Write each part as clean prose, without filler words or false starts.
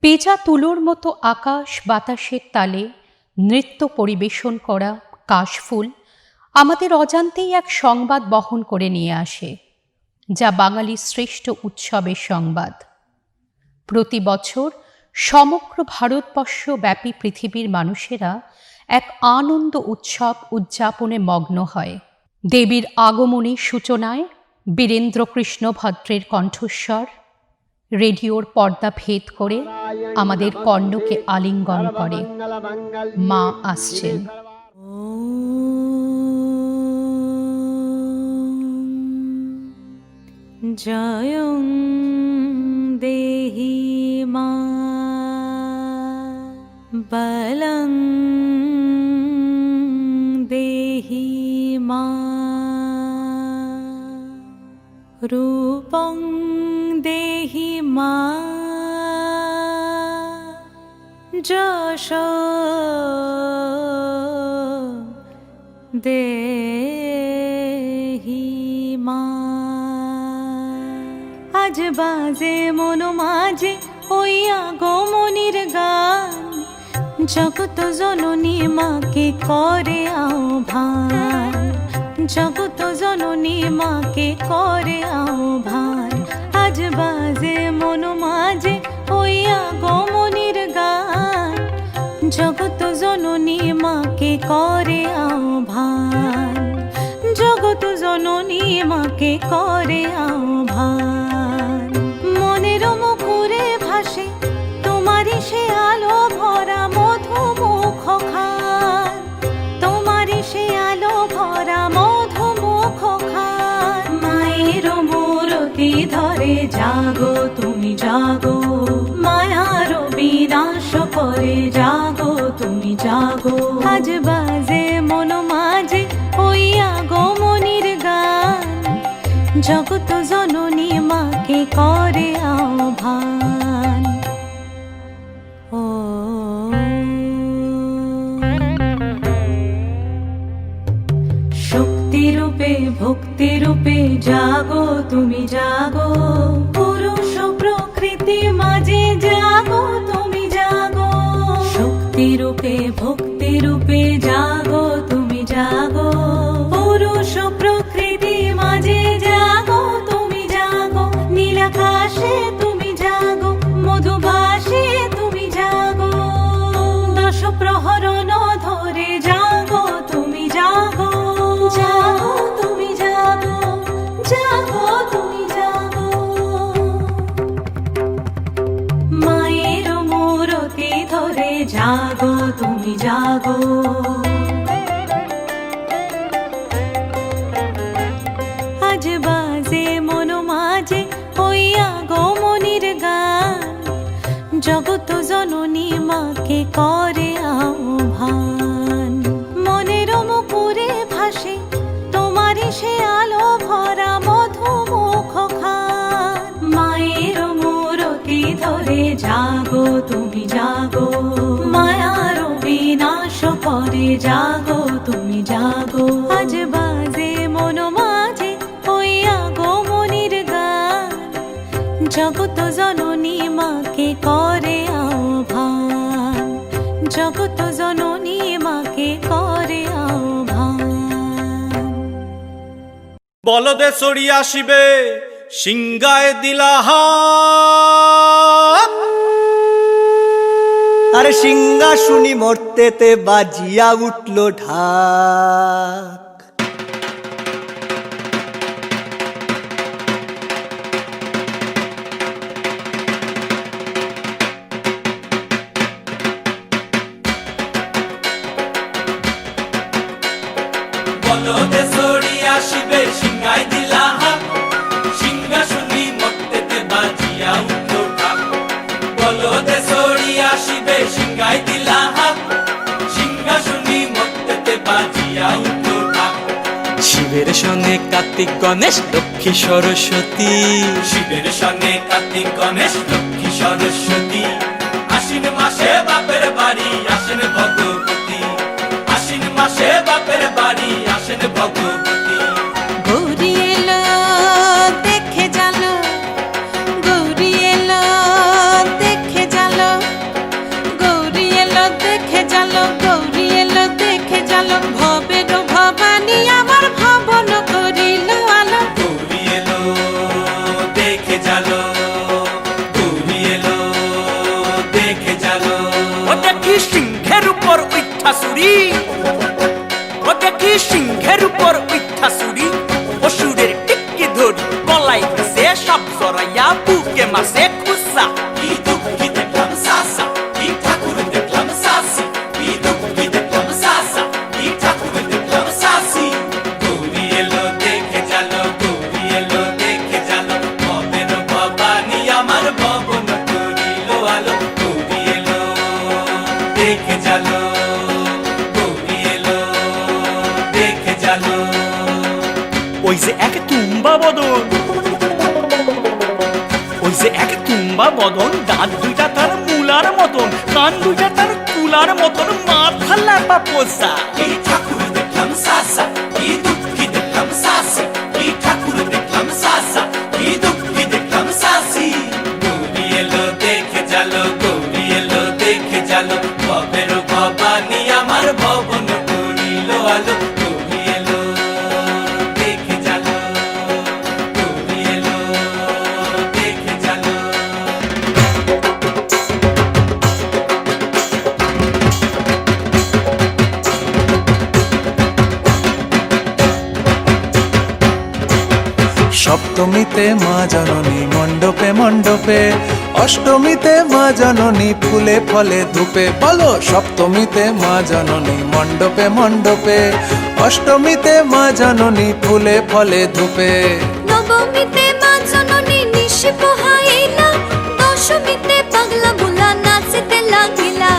পেঁচা তুলোর মতো আকাশ বাতাসের তালে নৃত্য পরিবেশন করা কাশফুল আমাদের অজান্তেই এক সংবাদ বহন করে নিয়ে আসে, যা বাঙালির শ্রেষ্ঠ উৎসবের সংবাদ। প্রতি বছর সমগ্র ভারতবর্ষব্যাপী পৃথিবীর মানুষেরা এক আনন্দ উৎসব উদযাপনে মগ্ন হয়। দেবীর আগমনের সূচনায় বীরেন্দ্রকৃষ্ণ ভদ্রের কণ্ঠস্বর রেডিওর পর্দা ভেদ করে আমাদের কর্ণকে আলিঙ্গন করে। মা আসছেন। জয়ং দেহি মা বলং দেহি মা রূপং দেহি মা যশ দেহি মা। আজ বাজে মন মাঝে ওই আগমনীর গান, জগত জননী মাকে করে আহ্বান, জগত জননী মাকে করে আহ্বান। আজ বাজে মন মাঝে ওই আগমনীর গান, জগত জননী মাকে করে আহ্বান, জগত জননী মাকে করে আহ্বান। মনের মুখরে ভাসে তোমারই সে আলো ভরা মধুমুখ খান, তোমারই সে আলো ভরা মধুমুখ খান। মায়ের মূরতি ধরে জাগো তুমি জাগো, মায়ার বিনাশ করে জাগো তুমি জাগো। আজ বাজে মন মাঝে ওই আগমনীর গান, জগত জননী মাকে করে আহ্বান। ও শক্তিরূপে ভক্তিরূপে জাগো তুমি জাগো, পুরুষ প্রকৃতি মাঝে জাগো তুমি জাগো। শক্তিরূপে ভক্তিরূপে জাগো তুমি জাগো, পুরুষ প্রকৃতি মাঝে জাগো তুমি জাগো। নীলাকাশে তুমি জাগো, মধুভাষে তুমি জাগো, দশ প্রহরণ ধরে জাগো তুমি জাগো, জাগো তুমি জাগো, জাগো তুমি জাগো। মায়ের মূরতি ধরে জাগো তুমি জাগো। আজ বাজে মন মাঝে ওই আগমনীর গান, জগত জননী মাকে করে আহ্বান। মনের মুখরে ভাসে তোমারই সে আলো ভরা মধুমুখ খান। মায়ের মূরতি ধরে জাগো তুমি জাগো, মায়ার বিনাশ করে জাগো তুমি জাগো। আজ বাজে মন মাঝে ওই আগমনীর গান, জগত জননী মাকে করে আহ্বান, জগত জননী মাকে করে আহ্বান। বলদে চড়ি আসিবে সিংগায় দিলা হাত, আরে সিংহা শুনি মর্তেতে বাজিয়া উঠল ঢাক। বলদে চড়ি আসিবে সিংগায় দিলা হাত, সিংহা শুনি মর্তেতে বাজিয়া উঠল ঢাক। বলদে চড়ি আসিবে সিংগায় দিলা হাত, সিংহা শুনি মর্তেতে বাজিয়া উঠল ঢাক। শিবের সঙ্গে কার্তিক গণেশ লক্ষ্মী সরস্বতী, শিবের সঙ্গে কার্তিক গণেশ লক্ষ্মী সরস্বতী। আশ্বিন মাসে বাপের বাড়ি আসেন ভগবতী, আশ্বিন মাসে বাপের বাড়ি আসেন ভগবতী। গৌরী এলো দেখে জালো, গৌরী এলো দেখে জালো। দেখি সিংহের উপর উঠা সুরি, ও দেখি সিংহের উপর উঠা সুরি, অসুরের টিক্কি ধরি গলাই সে সব জড়াইয়া বুকে মাসে খুসা। কি দুঃখী দেখলাম সাসা, কি ঠাকুর দেখলাম সাসি, কি দুঃখী দেখলাম সাসা, কি ঠাকুর দেখলাম সাসি। গৌরী এলো দেখে জালো, গৌরী এলো দেখে জালো, ভবের ভবানী আমার ভবন করিল আলো। গৌরী এলো দেখে জালো, গৌরী এলো দেখে জালো। ওই যে এক তুম্বা বদন, ওই যে এক তুম্বা বদন, দাঁত দুইটা তার মূলার মতন, কান দুইটা তার কুলার মতন, মাথা লাপা পোষা। এই ঠাকুর দেখলাম সাসা, কি দুঃখী দেখলাম সাসি, কি ঠাকুর দেখলাম সাসা, কি দুঃখী দেখলাম সাসি। গৌরী এলো দেখে জালো, গৌরী এলো দেখে জালো, ভবের ভবানী আমার ভবন করিল আলো। গৌরী এলো দেখে জালো, গৌরী এলো দেখে জালো। সপ্তমীতে মা জননী মণ্ডপে মণ্ডপে, অষ্টমীতে মা জননী ফুলে ফলে ধূপে। বলো সপ্তমীতে মা জননী মণ্ডপে মণ্ডপে, অষ্টমীতে মা জননী ফুলে ফলে ধূপে। নবমীতে মা জননী নিশি পোহাইলা, দশমীতে পাগলা বুলা নাচতে লাগিলা।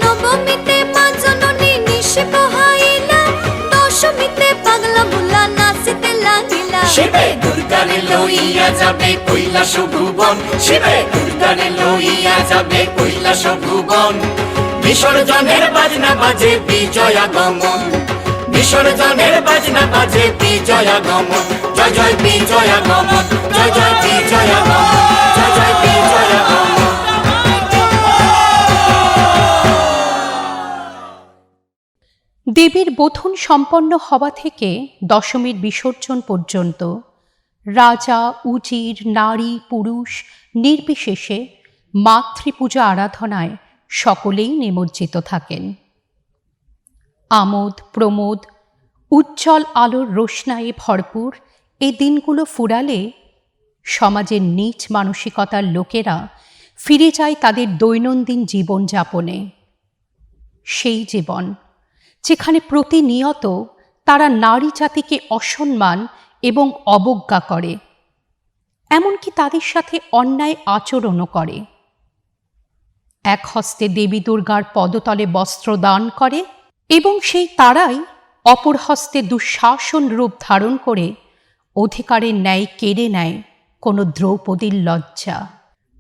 নবমীতে মা জননী নিশি পোহাইলা, দশমীতে পাগলা বুলা নাচতে লাগিলা। শিবে দুর্গারে লইয়া যাবে কৈলাস ভুবন, শিবে দুর্গারে লইয়া যাবে কৈলাস ভুবন। বিসর্জনের বাজনা বাজে বিজয়া গমন, বিসর্জনের বাজনা বাজে বিজয়া গমন। জয় জয় বিজয়া গমন, জয় জয় বিজয়া গমন, জয় জয় বিজয়া গমন। দেবীর বোধন সম্পন্ন হওয়া থেকে দশমীর বিসর্জন পর্যন্ত রাজা, উজির, নারী, পুরুষ নির্বিশেষে মাতৃপূজা আরাধনায় সকলেই নিমজ্জিত থাকেন। আমোদ প্রমোদ, উজ্জ্বল আলোর রোশনায়ে ভরপুর এই দিনগুলো ফুরালে সমাজের নীচ মানসিকতার লোকেরা ফিরে যায় তাদের দৈনন্দিন জীবনযাপনে। সেই জীবন যেখানে প্রতিনিয়ত তারা নারী জাতিকে অসম্মান এবং অবজ্ঞা করে, এমনকি তাদের সাথে অন্যায় আচরণও করে। এক হস্তে দেবী দুর্গার পদতলে বস্ত্র দান করে এবং সেই তারাই অপর হস্তে দুঃশাসন রূপ ধারণ করে অধিকারের ন্যায় কেড়ে নেয় কোনো দ্রৌপদীর লজ্জা।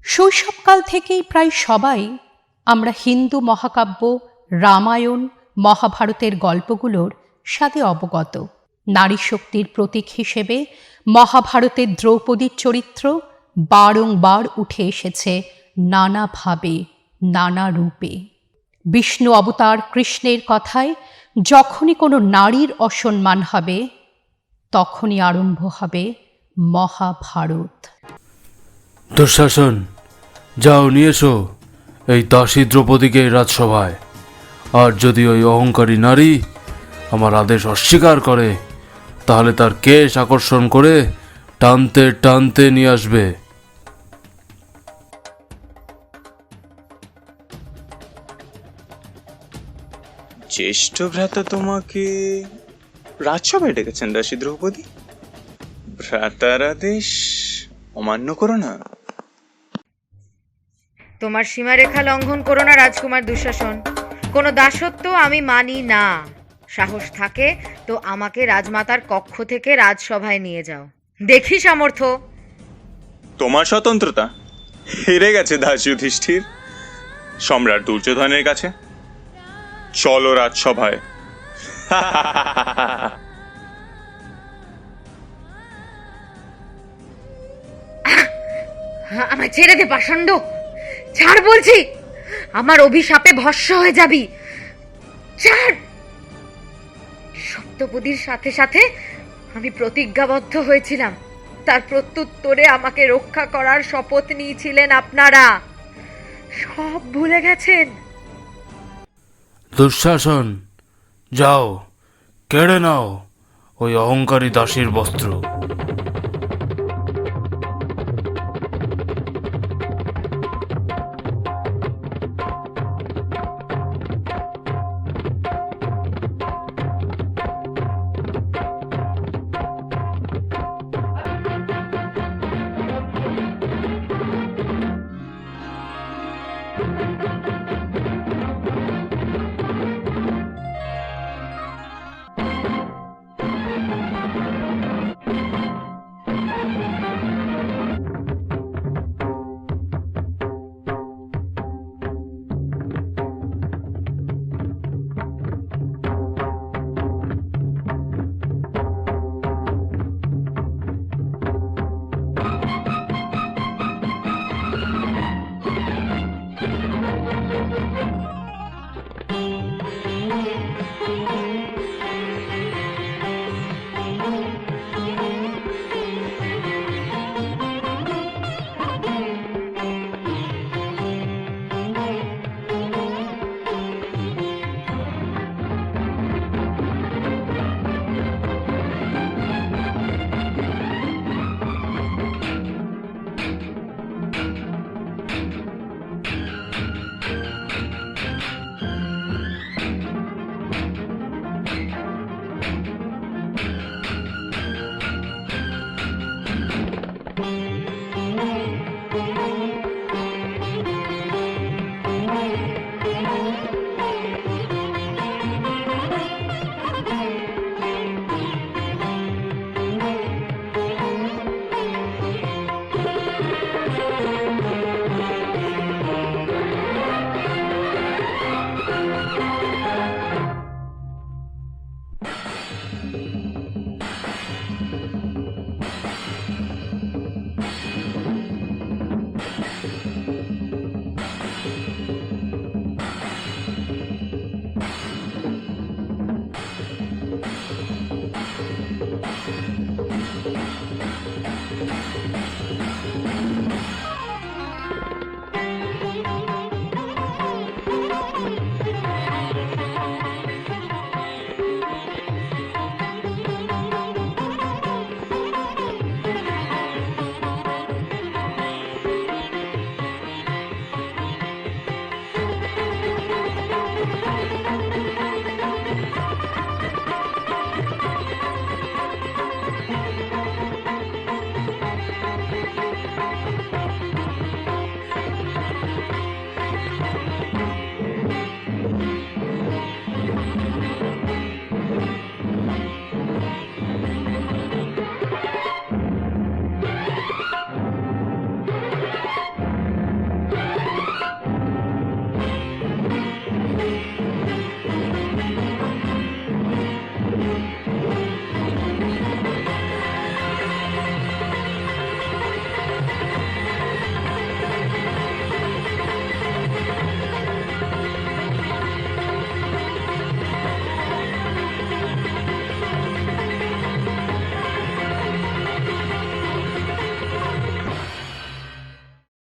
শৈশবকাল থেকেই প্রায় সবাই আমরা হিন্দু মহাকাব্য রামায়ণ মহাভারতের গল্পগুলোর সাথে অবগত। নারী শক্তির প্রতীক হিসেবে মহাভারতের দ্রৌপদীর চরিত্র বারংবার উঠে এসেছে নানাভাবে, নানা রূপে। বিষ্ণু অবতার কৃষ্ণের কথায় যখনই কোনো নারীর অসম্মান হবে তখনই আরম্ভ হবে মহাভারত। দুঃশাসন, যাও নিয়ে এসো এই দাসী দ্রৌপদীকে রাজসভায়। আর যদি ওই অহংকারী নারী আমার আদেশ অস্বীকার করে তাহলে তার কেশ আকর্ষণ করে টানতে টানতে নিয়ে আসবে। জ্যেষ্ঠ ভ্রাতা তোমাকে রাজসভায় ডেকেছেন দাসী দ্রৌপদী? ভ্রাতার আদেশ অমান্য করো না। তোমার সীমারেখা লঙ্ঘন করো না রাজকুমার দুঃশাসন। কোনো দাসত্ব আমি মানি না। সাহস থাকে তো আমাকে রাজমাতার কক্ষ থেকে রাজসভায় নিয়ে যাও, দেখি সামর্থ্য। তোমার স্বতন্ত্রতা হেরে গেছে দাস যুধিষ্ঠির সম্রাট দুর্যোধনের কাছে। চলো রাজসভায়। আমায় ছেড়ে দে পাষণ্ড, ছাড় বলছি। আমার অভিশাপে ভস্ম হয়ে যাবি, ছাড়। সপ্তপদীর সাথে সাথে আমি প্রতিজ্ঞাবদ্ধ হয়েছিলাম, তার প্রত্যুত্তরে আমাকে রক্ষা করার শপথ নিয়েছিলেন আপনারা। সব ভুলে গেছেন। দুঃশাসন, যাও, কেড়ে নাও ওই অহংকারী দাসীর বস্ত্র।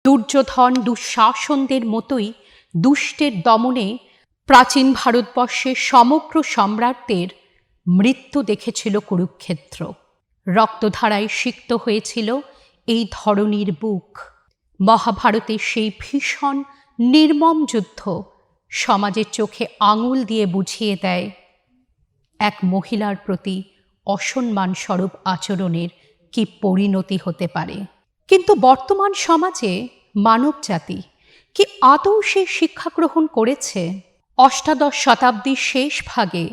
দুর্যোধন দুঃশাসনদের মতোই দুষ্টের দমনে প্রাচীন ভারতবর্ষের সমগ্র সম্রাটদের মৃত্যু দেখেছিল কুরুক্ষেত্র। রক্তধারায় সিক্ত হয়েছিল এই ধরণীর বুক। মহাভারতের সেই ভীষণ নির্মম যুদ্ধ সমাজের চোখে আঙুল দিয়ে বুঝিয়ে দেয় এক মহিলার প্রতি অসম্মানস্বরূপ আচরণের কি পরিণতি হতে পারে। কিন্তু বর্তমান সমাজে মানবজাতি কি আদৌ সেই শিক্ষা গ্রহণ করেছে? অষ্টাদশ শতাব্দীর শেষ ভাগে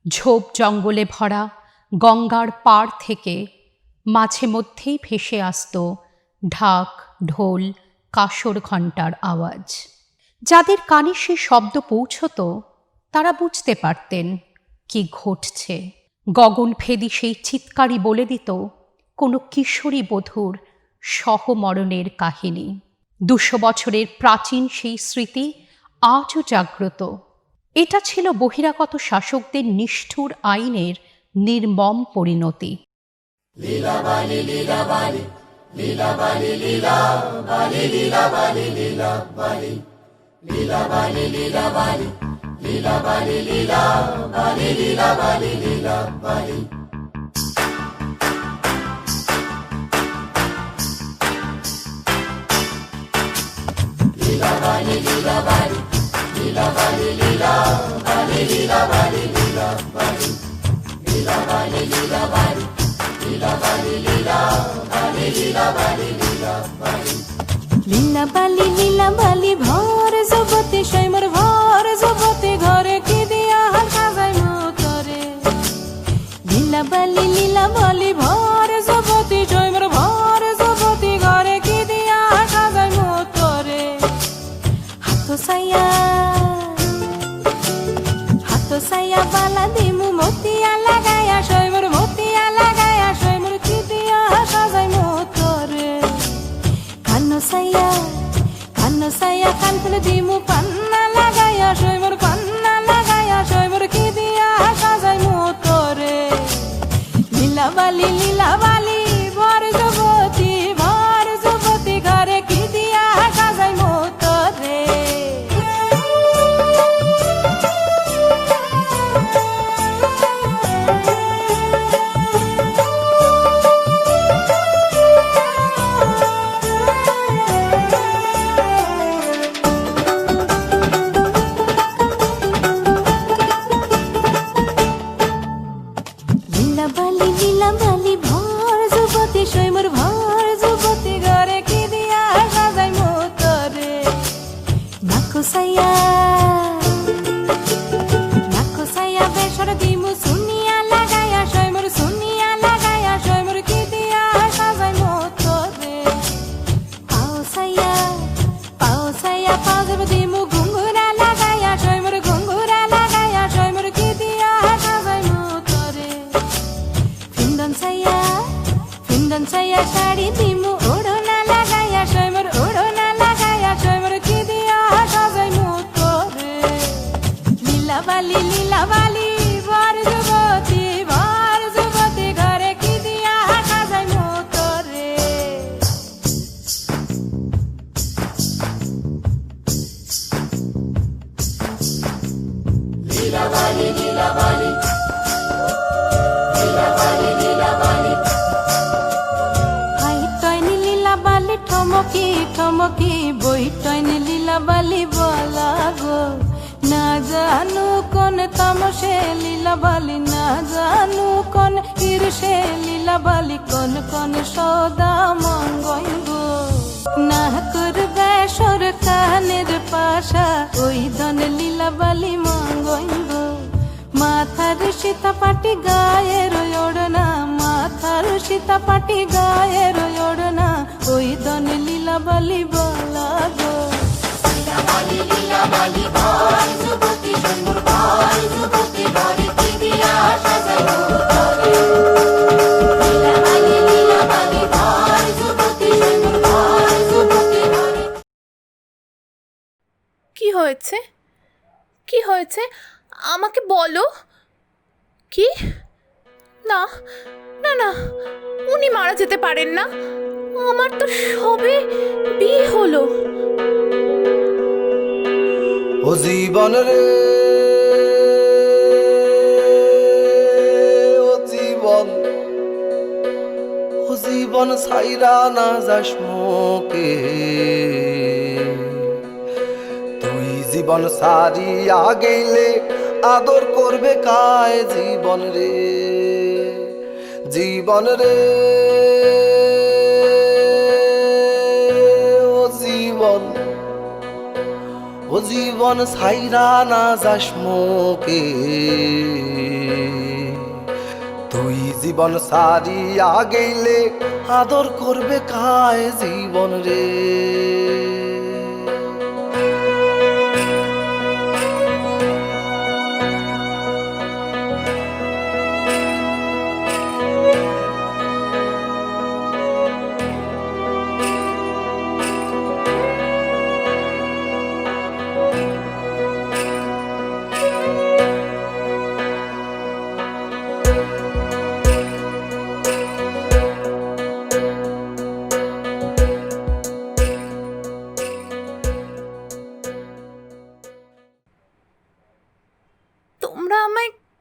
ঝোপ জঙ্গলে ভরা গঙ্গার পাড় থেকে মাঝে মধ্যেই ভেসে আসত ঢাক, ঢোল, কাসর ঘণ্টার আওয়াজ। যাদের কানে সে শব্দ পৌঁছত তারা বুঝতে পারতেন কি ঘটছে। গগনভেদী সেই চিৎকারই বলে দিত কোনো কিশোরী বধূর সহমরণের কাহিনী। 200 বছরের প্রাচীন সেই স্মৃতি আজও জাগ্রত। এটা ছিল বহিরাগত শাসকদের নিষ্ঠুর আইনের নির্মম পরিণতি। লীলাবালি লীলাবালি লীলাবালি লীলাবালি লীলাবালি লীলাবালি লীলাবালি লীলাবালি লীলা বালি ভর যুবতী সৈমর ভর যুবতী ঘরে কি দিয়া সাজাই মতরে লীলা বালি ভর যুবতী সৈমর ভর যুবতী ঘরে কি দিয়া সাজাই মতরে হাত সাইয়া বালা দিমু মতিয়া লাগায়া সৈমর মতিয়া লাগায়া সৈমর কি দিয়া সাজাই মতরে কানো সাইয়া কান খুলে দিমু পান্না লাগায়া সৈমর পান্না লাগায়া সৈমর কি দিয়া সাজাই মতরে লীলা বালি ভর যুবতী ঘরে কি দিয়া সাজাই মতরে লীলা বালি ভর যুবতী সৈমর ভর যুবতী ঘরে কি দিয়া সাজাই মতরে নাকো সাইয়া বেসর দিমু সুনিয়া লাগায়া সৈমর সুনিয়া লাগায়া সৈমর কি দিয়া সাজাই মতরে পাও সাইয়া পাও দেব দিমু ঘুঙ্গুরা লাগায়া সৈমর ঘুঙ্গুরা লাগায়া সৈমর কি দিয়া সাজাই মতরে ফিন্দন সাইয়া শাড়ি দিমু ওড়না লাগায়া সৈমর ওড়না লাগায়া সৈমর কি দিয়া সাজাই মতরে লীলা বালি ভর যুবতী ঘরে কি দিয়া সাজাই মতরে ঠমকি বই টয়নি লীলা বালি বলা গো না জানু কোন তামসে লীলা বালি না জানু কোন ঈর্ষে লীলা বালি কোন সদা মঙ্গই গো না করবে সরকানের পাশা ওই ধন লীলা বালি মঙ্গই গো মাথার সীতাপাটি গায়ের ওড়না মাথার সীতাপাটি গায়ের ওড়না ওই দন লীলা বালি বলা গো কি হয়েছে আমাকে বলো কি না না না উনি মারা যেতে পারেন না আমার তো সবে বিয়ে হলো ও জীবন রে ও জীবন ছাইরা না যাস মোকে তুই জীবন সারিয়া গেলে আদর করবে কায় জীবন রে ও জীবন ছাইরা না যাস মোকে তুই জীবন সারিয়া গেলে আদর করবে কায় জীবন রে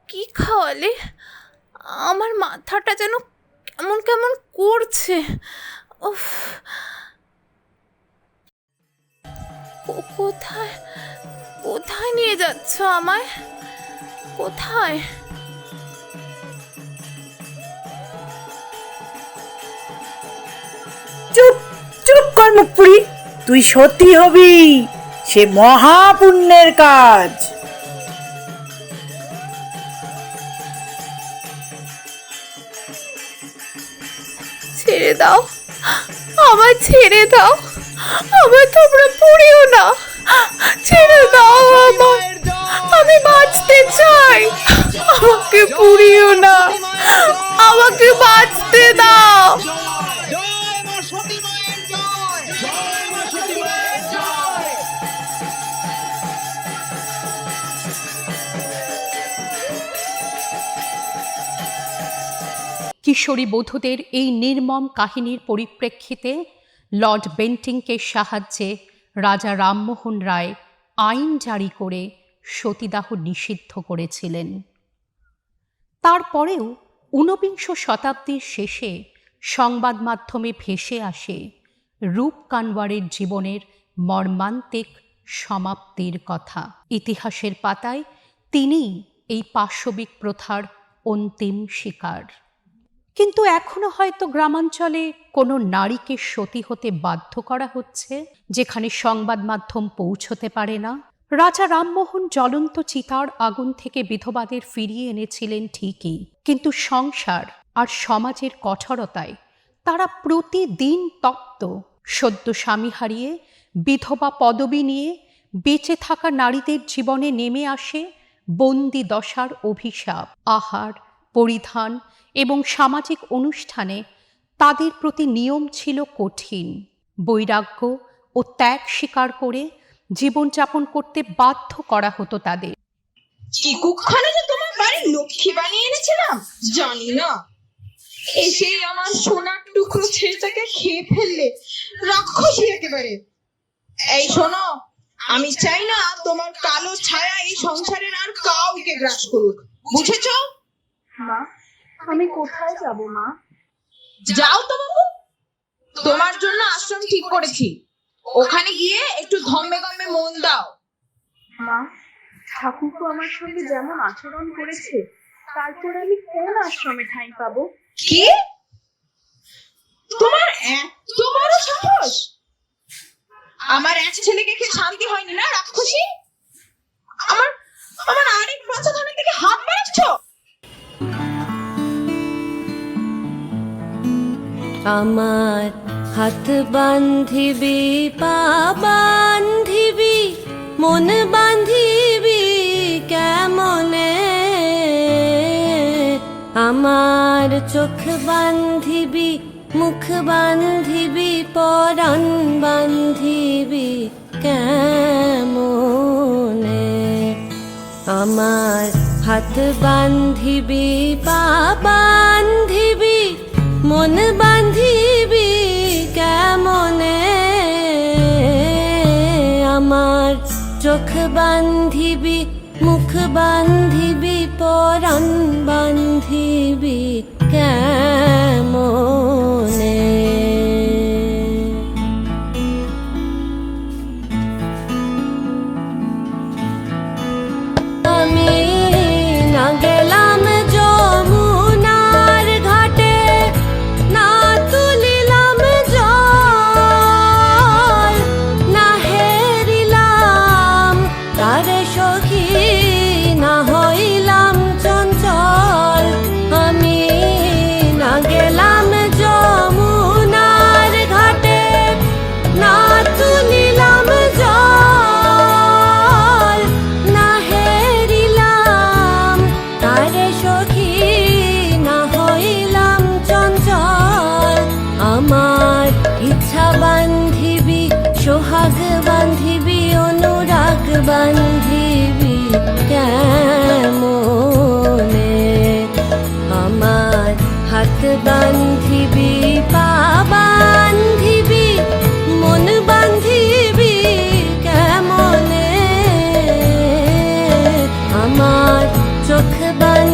কি খাওয়ালে? আমার মাথাটা যেন কেমন কেমন করছে। উফ, কোথায় কোথায় নিয়ে যাচ্ছ আমায়? কোথায়? চুপ চুপ কর মুখপুরি, তুই সত্যি হবি, সে মহাপুণ্যের কাজ। ছেড়ে দাও, আমায় ছেড়ে দাও, আমায় তোমরা পুড়িও না, ছেড়ে দাও আমায়, আমি বাঁচতে চাই, আমাকে পুড়িও না, আমাকে বাঁচতে দাও। কিশোরী বধূদের এই নির্মম কাহিনীর পরিপ্রেক্ষিতে লর্ড বেন্টিংকের সাহায্যে রাজা রামমোহন রায় আইন জারি করে সতীদাহ নিষিদ্ধ করেছিলেন। তারপরেও ঊনবিংশ শতাব্দীর শেষে সংবাদ মাধ্যমে ভেসে আসে রূপ কানওয়ারের জীবনের মর্মান্তিক সমাপ্তির কথা। ইতিহাসের পাতায় তিনিই এই পাশবিক প্রথার অন্তিম শিকার। কিন্তু এখনো হয়তো গ্রামাঞ্চলে কোনো নারীকে সতী হতে বাধ্য করা হচ্ছে, যেখানে সংবাদ মাধ্যম পৌঁছতে পারে না। রাজা রামমোহন জ্বলন্ত চিতার আগুন থেকে বিধবাদের ফিরিয়ে এনেছিলেন ঠিকই, কিন্তু সংসার আর সমাজের কঠোরতায় তারা প্রতিদিন তপ্ত। সদ্য স্বামী হারিয়ে বিধবা পদবি নিয়ে বেঁচে থাকা নারীদের জীবনে নেমে আসে বন্দি দশার অভিশাপ। আহার, পরিধান এবং সামাজিক অনুষ্ঠানে তাদের প্রতি নিয়ম ছিল কঠিন। বৈরাগ্য ও ত্যাগ স্বীকার করে জীবনযাপন করতে বাধ্য করা হতো তাদের। কি কুক্ষণে যে তোমার বাড়ির লক্ষ্মী বানিয়ে এনেছিলাম জানি না, এসে আমার সোনার টুকরো ছেলেটাকে খেয়ে ফেললে, রাক্ষসী একেবারে। এই শোনো, আমি চাই না তোমার কালো ছায়া এই সংসারের আর কাউকে গ্রাস করুক, বুঝেছো? মা, আমি কোথায় যাব মা? যাও তো বাবু, তোমার জন্য আশ্রম ঠিক করেছি, ওখানে গিয়ে একটু ধম্মে গম্মে মন দাও। মা, ঠাকুর তো আমার সঙ্গে যেমন আচরণ করেছে, তারপর আমি কোন আশ্রমে ঠাঁই পাবো? কি? তোমার এত বড় সাহস! আমার এক ছেলেকে খেয়ে শান্তি হয়নি না রাক্ষসী? আমার আমার আরেক বাচ্চা ধনের দিকে হাত বাড়াচ্ছ? আমার হাত বান্ধিবি, পা বান্ধিবি, মন বান্ধিবি কেমনে, আমার চোখ বান্ধিবি, মুখ বান্ধিবি, পরাণ বান্ধিবি কেমনে, আমার হাত বান্ধিবি, পা বান্ধিবি, মন বান্ধিবি কেমনে, আমার চোখ বান্ধিবি, মুখ বান্ধিবি, পরাণ বান্ধিবি কেমনে। আমি না গেলাম যমুনার ঘাটে, না তুলিলাম জল, না হেরিলাম তারে সখী, না হইলাম চঞ্চল, আমি না গেলাম যমুনার ঘাটে, না তুলিলাম জল, না হেরিলাম তারে সখী, না হইলাম চঞ্চল, আমার ইচ্ছা বান্ধিবি, সোহাগ বান্ধিবি, অনুরাগ বান্ধিবি কেমনে, আমার হাত বান্ধিবি, পা বান্ধিবি, মন বান্ধিবি কেমনে, আমার চোখ বান্ধিবি,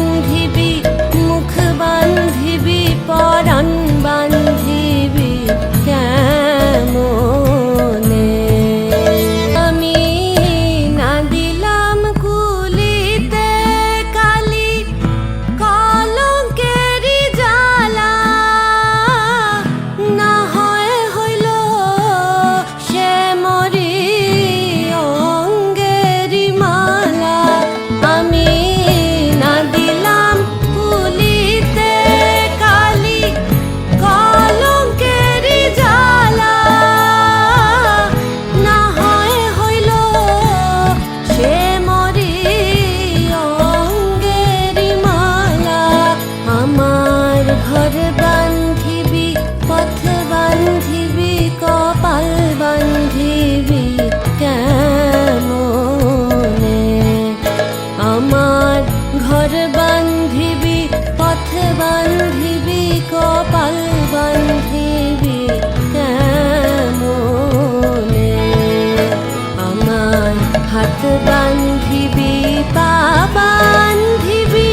হাত বান্ধিবি পা বান্ধিবি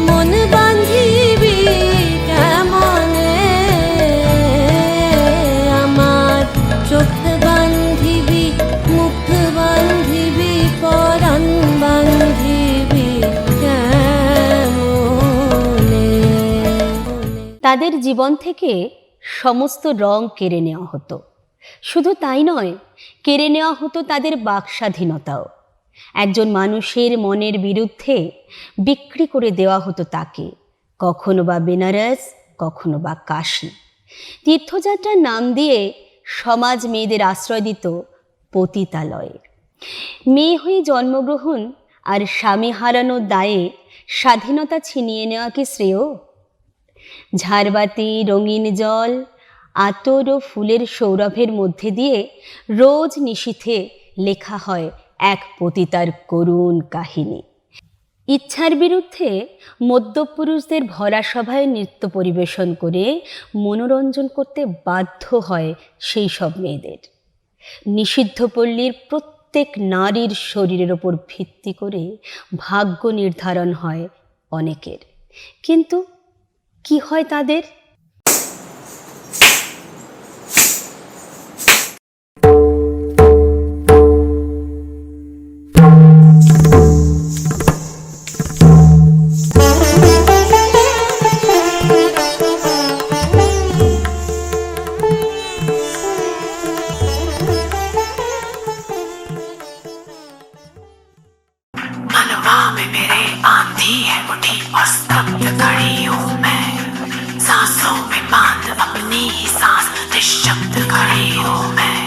মন বান্ধিবি কেমনে আমার চোখ বান্ধিবি মুখ বান্ধিবি পরাণ বান্ধিবি কেমনে। তাদের জীবন থেকে সমস্ত রং কেড়ে নেওয়া হতো। শুধু তাই নয়, কেড়ে নেওয়া হতো তাদের বাক স্বাধীনতাও। একজন মানুষের মনের বিরুদ্ধে বিক্রি করে দেওয়া হতো তাকে, কখনো বা বেনারস, কখনো বা কাশী। তীর্থযাত্রার নাম দিয়ে সমাজ মেয়েদের আশ্রয় দিত পতিতালয়ে। মেয়ে হয়ে জন্মগ্রহণ আর স্বামী হারানোর দায়ে স্বাধীনতা ছিনিয়ে নেওয়া কি শ্রেয়? ঝাড়বাতি, রঙিন জল, আতর ও ফুলের সৌরভের মধ্যে দিয়ে রোজ নিশীথে লেখা হয় এক পতিতার করুণ কাহিনী। ইচ্ছার বিরুদ্ধে মধ্যপুরুষদের ভরা সভায় নৃত্য পরিবেশন করে মনোরঞ্জন করতে বাধ্য হয় সেই সব মেয়েদের। নিষিদ্ধ পল্লীর প্রত্যেক নারীর শরীরের ওপর ভিত্তি করে ভাগ্য নির্ধারণ হয় অনেকের। কিন্তু কি হয় তাদের? मनवा में मेरे आंधी है उठी और स्तब्ध खड़ी हूँ मैं, सांसों में बांध अपनी ही सांस निशब्द खड़ी हूँ मैं,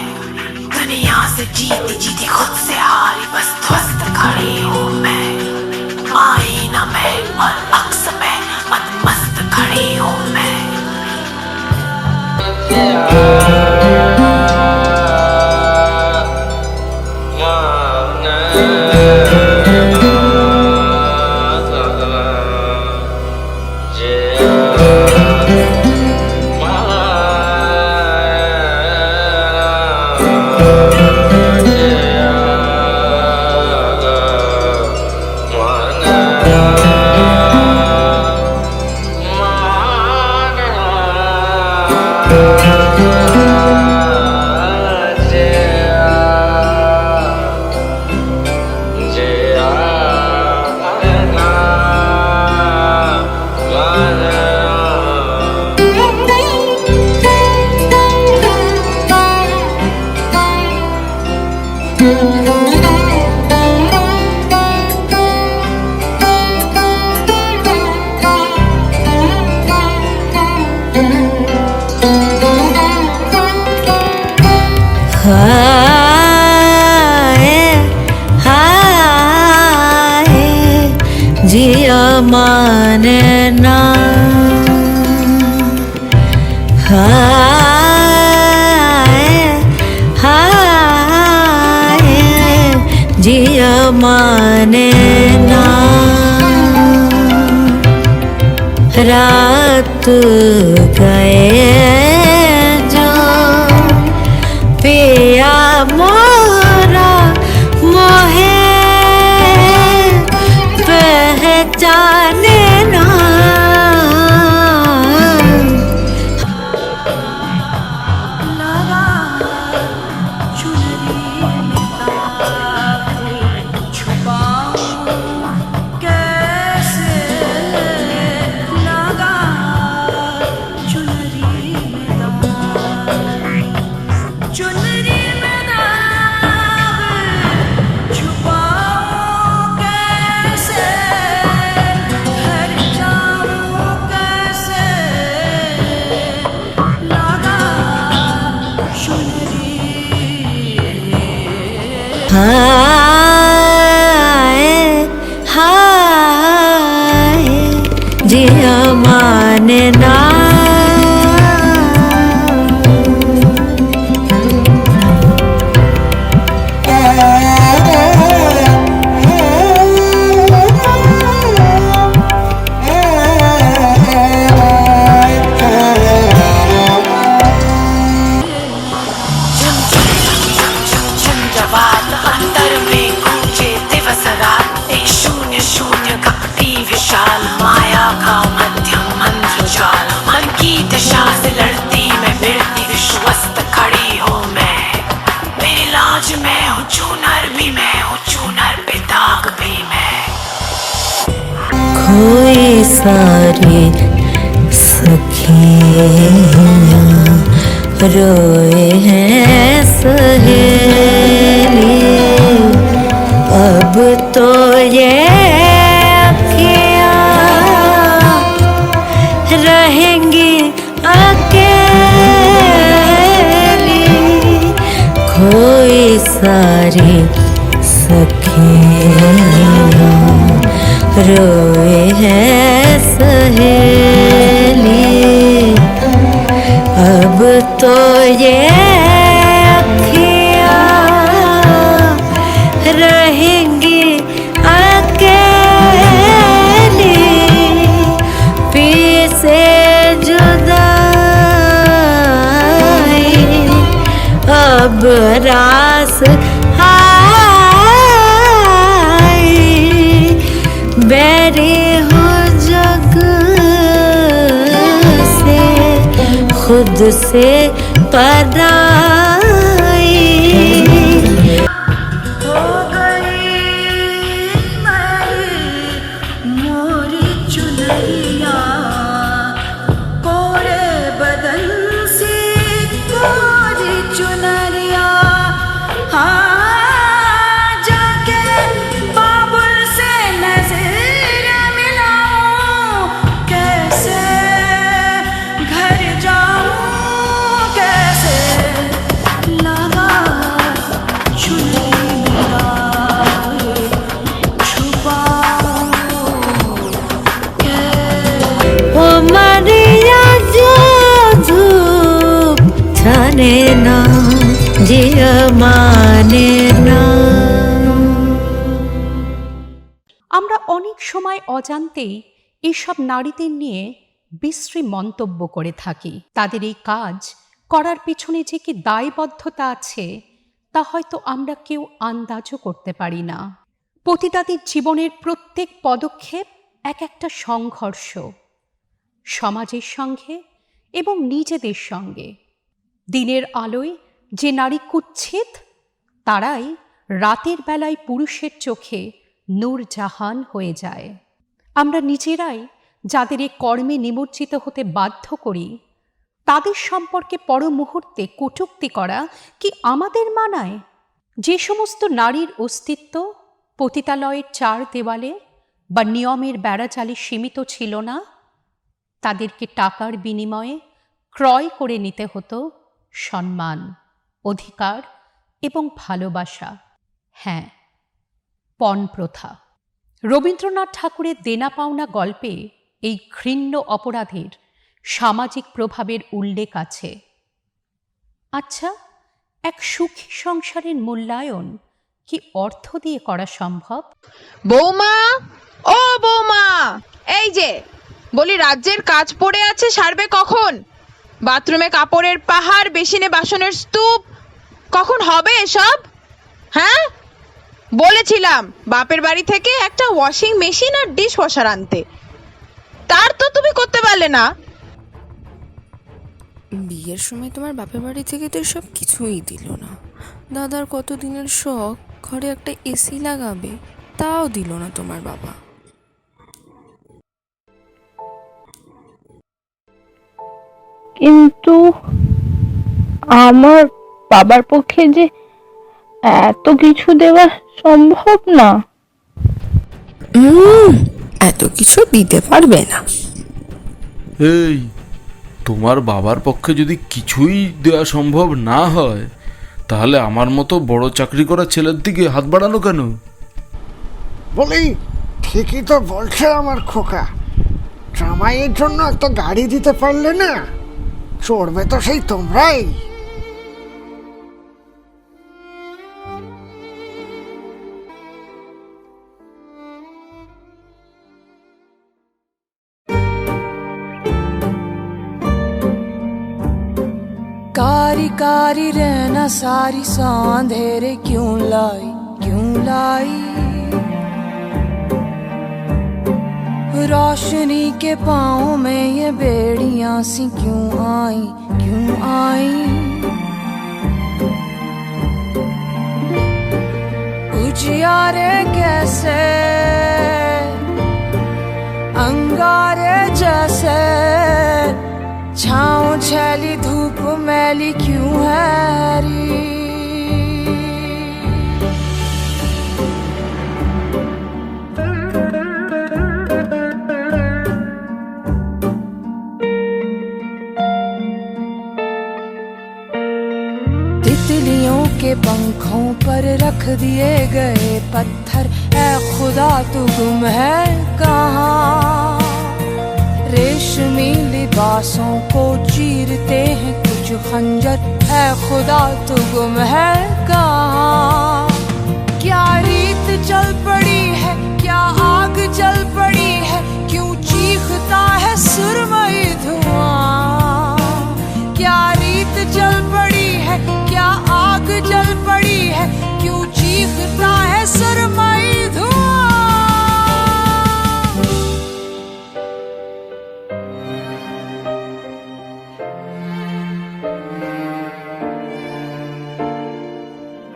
दुनिया से जीती जीती खुद से हारी बस ध्वस्त खड़ी हूँ मैं, आईना में और अक्स में मदमस्त खड़ी हूँ मैं। जिया माने ना हाय हाय जिया माने ना रात गए जो पिया मोरा मोहे पहचाने ना लगा चुनरी में तारे छुपाऊं कैसे, लगा चुनरी में तारे चुनरी में दाग छुपाऊं कैसे, घर जाऊं कैसे, लगा चुनरी। हाय हाय जिया माने ना झुमझुम झुमझुम झुमझुम जवाब अंतर में खोए सारे सखियाँ रोए हैं सहेली। अब तो ये अखियाँ रहेंगी अकेली। खोए सारी सखियाँ रोए हैं सहेली। अब तो ये अखियाँ रहेंगी अकेली। पी से जुदाई अब रास बैरे हो जग से खुद से पराई। हो गई मोरी चुनरिया कोरे बदन से कोरी चुनरिया। না জিয়া মানে না। আমরা অনেক সময় অজান্তেই এসব নারীদের নিয়ে বিশ্রী মন্তব্য করে থাকি। তাদের এই কাজ করার পেছনে যে কি দায়বদ্ধতা আছে তা হয়তো আমরা কেউ আন্দাজও করতে পারি না। পতিতাদের জীবনের প্রত্যেক পদক্ষেপ এক একটা সংঘর্ষ, সমাজের সঙ্গে এবং নিজেদের সঙ্গে। দিনের আলোয় যে নারী কুৎসিত, তারাই রাতের বেলায় পুরুষের চোখে নূরজাহান হয়ে যায়। আমরা নিজেরাই যাদের এ কর্মে নিমজ্জিত হতে বাধ্য করি, তাদের সম্পর্কে পর মুহূর্তে কটূক্তি করা কি আমাদের মানায়? যে সমস্ত নারীর অস্তিত্ব পতিতালয়ের চার দেওয়ালে বা নিয়মের বেড়াজালে সীমিত ছিল না, তাদেরকে টাকার বিনিময়ে ক্রয় করে নিতে হতো সম্মান, অধিকার এবং ভালোবাসা। হ্যাঁ, পণ প্রথা। রবীন্দ্রনাথ ঠাকুরের দেনা পাওনা গল্পে এই ঘৃণ্য অপরাধের সামাজিক প্রভাবের উল্লেখ আছে। আচ্ছা, এক সুখী সংসারের মূল্যায়ন কি অর্থ দিয়ে করা সম্ভব? বৌমা, ও বৌমা, এই যে বলি, রাজ্যের কাজ পড়ে আছে, সারবে কখন? বাথরুমে কাপড়ের পাহাড়, বেসিনে বাসনের স্তূপ, কখন হবে এসব? হ্যাঁ, বলেছিলাম বাপের বাড়ি থেকে একটা ওয়াশিং মেশিন আর ডিশ ওয়াশার আনতে, তার তো তুমি করতে পারলে না। বিয়ের সময় তোমার বাপের বাড়ি থেকে তো সব কিছুই দিল না। দাদার কত দিনের শখ ঘরে একটা এসি লাগাবে, তাও দিল না তোমার বাবা। কিন্তু আমার বাবার পক্ষে যে এত কিছু দেওয়া সম্ভব না। এত কিছু দিতে পারবে না। এই, তোমার বাবার পক্ষে যদি কিছুই দেওয়া সম্ভব না হয়, তাহলে আমার মতো বড় চাকরি করা ছেলের দিকে হাত বাড়ানো কেন? বলি, ঠিকই তো বলছে আমার খোকা। জামাইয়ের জন্য একটা গাড়ি দিতে পারলে না, চড়বে তো সেই তোমরাই। कारी कारी रहना सारी सा अंधेरे क्यों लाई, क्यों लाई? रोशनी के पाँव में ये बेड़ियां सी क्यों आई, क्यों आई? उजियारे कैसे अंगारे जैसे छाँव छैली धूप मैली क्यों है री। तितलियों के पंखों पर रख दिए गए पत्थर, ऐ खुदा तू गुम है कहाँ। रेशमी लिबासों को चीरते हैं कुछ खंजर, ऐ खुदा तू गुम है कहाँ। क्या रीत चल पड़ी है, क्या आग जल पड़ी है, क्यों चीखता है सुरमई धुआं। क्या रीत चल पड़ी है, क्या आग जल पड़ी है, क्यों चीखता है सुरमई धुआं।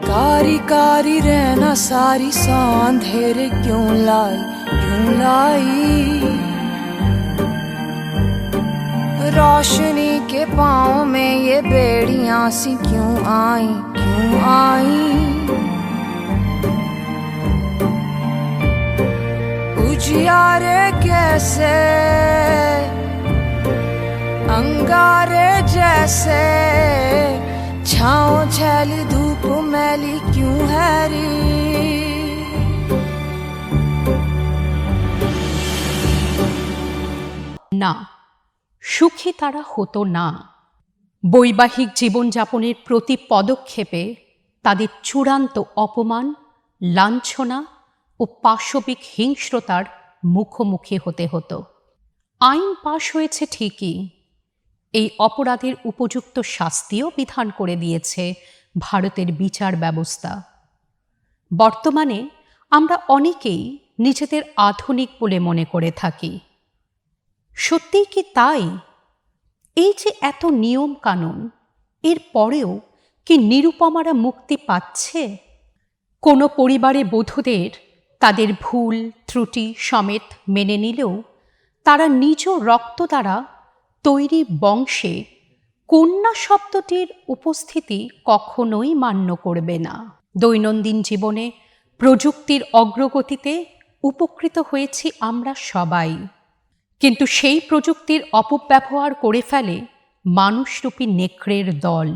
कारी कारी रहना सारी सा अंधेरे क्यों लाई, क्यों लाई। रोशनी के पाँव में ये बेड़ियां सी क्यों आई, क्यों आई। उजियारे कैसे अंगारे जैसे, छाँव छैली धूप मैली क्यों है री। না, সুখী তারা হতো না। বৈবাহিক জীবনযাপনের প্রতি পদক্ষেপে তাদের চূড়ান্ত অপমান, লাঞ্ছনা ও পাশবিক হিংস্রতার মুখোমুখি হতে হতো। আইন পাশ হয়েছে ঠিকই, এই অপরাধের উপযুক্ত শাস্তিও বিধান করে দিয়েছে ভারতের বিচার ব্যবস্থা। বর্তমানে আমরা অনেকেই নিজেদের আধুনিক বলে মনে করে থাকি। সত্যিই কি তাই? এই যে এত নিয়ম কানুন, এর পরেও কি নিরুপমারা মুক্তি পাচ্ছে? কোনো পরিবারে বধূদের তাদের ভুল ত্রুটি সমেত মেনে নিলেও তারা নিজ রক্ত দ্বারা তৈরি বংশে কন্যা শব্দটির উপস্থিতি কখনোই মান্য করবে না। দৈনন্দিন জীবনে প্রযুক্তির অগ্রগতিতে উপকৃত হয়েছি আমরা সবাই, কিন্তু সেই প্রযুক্তির অপব্যবহার করে ফেলে মানুষরূপী নেকড়ের দল।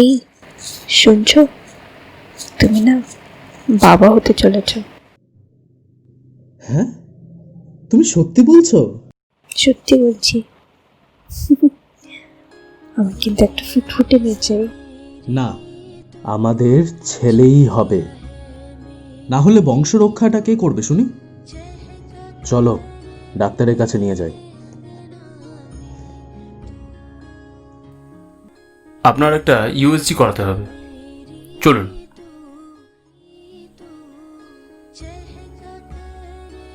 এই শুনছ, তুমি না বাবা হতে চলেছ। হ্যাঁ, তুমি সত্যি বলছো? সত্যি বলছি। আমি কিন্তু একটা ফুটফুটে মেয়ে চাই। না, আমাদের ছেলেই হবে, না হলে বংশ রক্ষাটা কে করবে শুনি? চলো ডাক্তারের কাছে নিয়ে যাই। আপনার একটা ইউএসজি করাতে হবে, চলুন।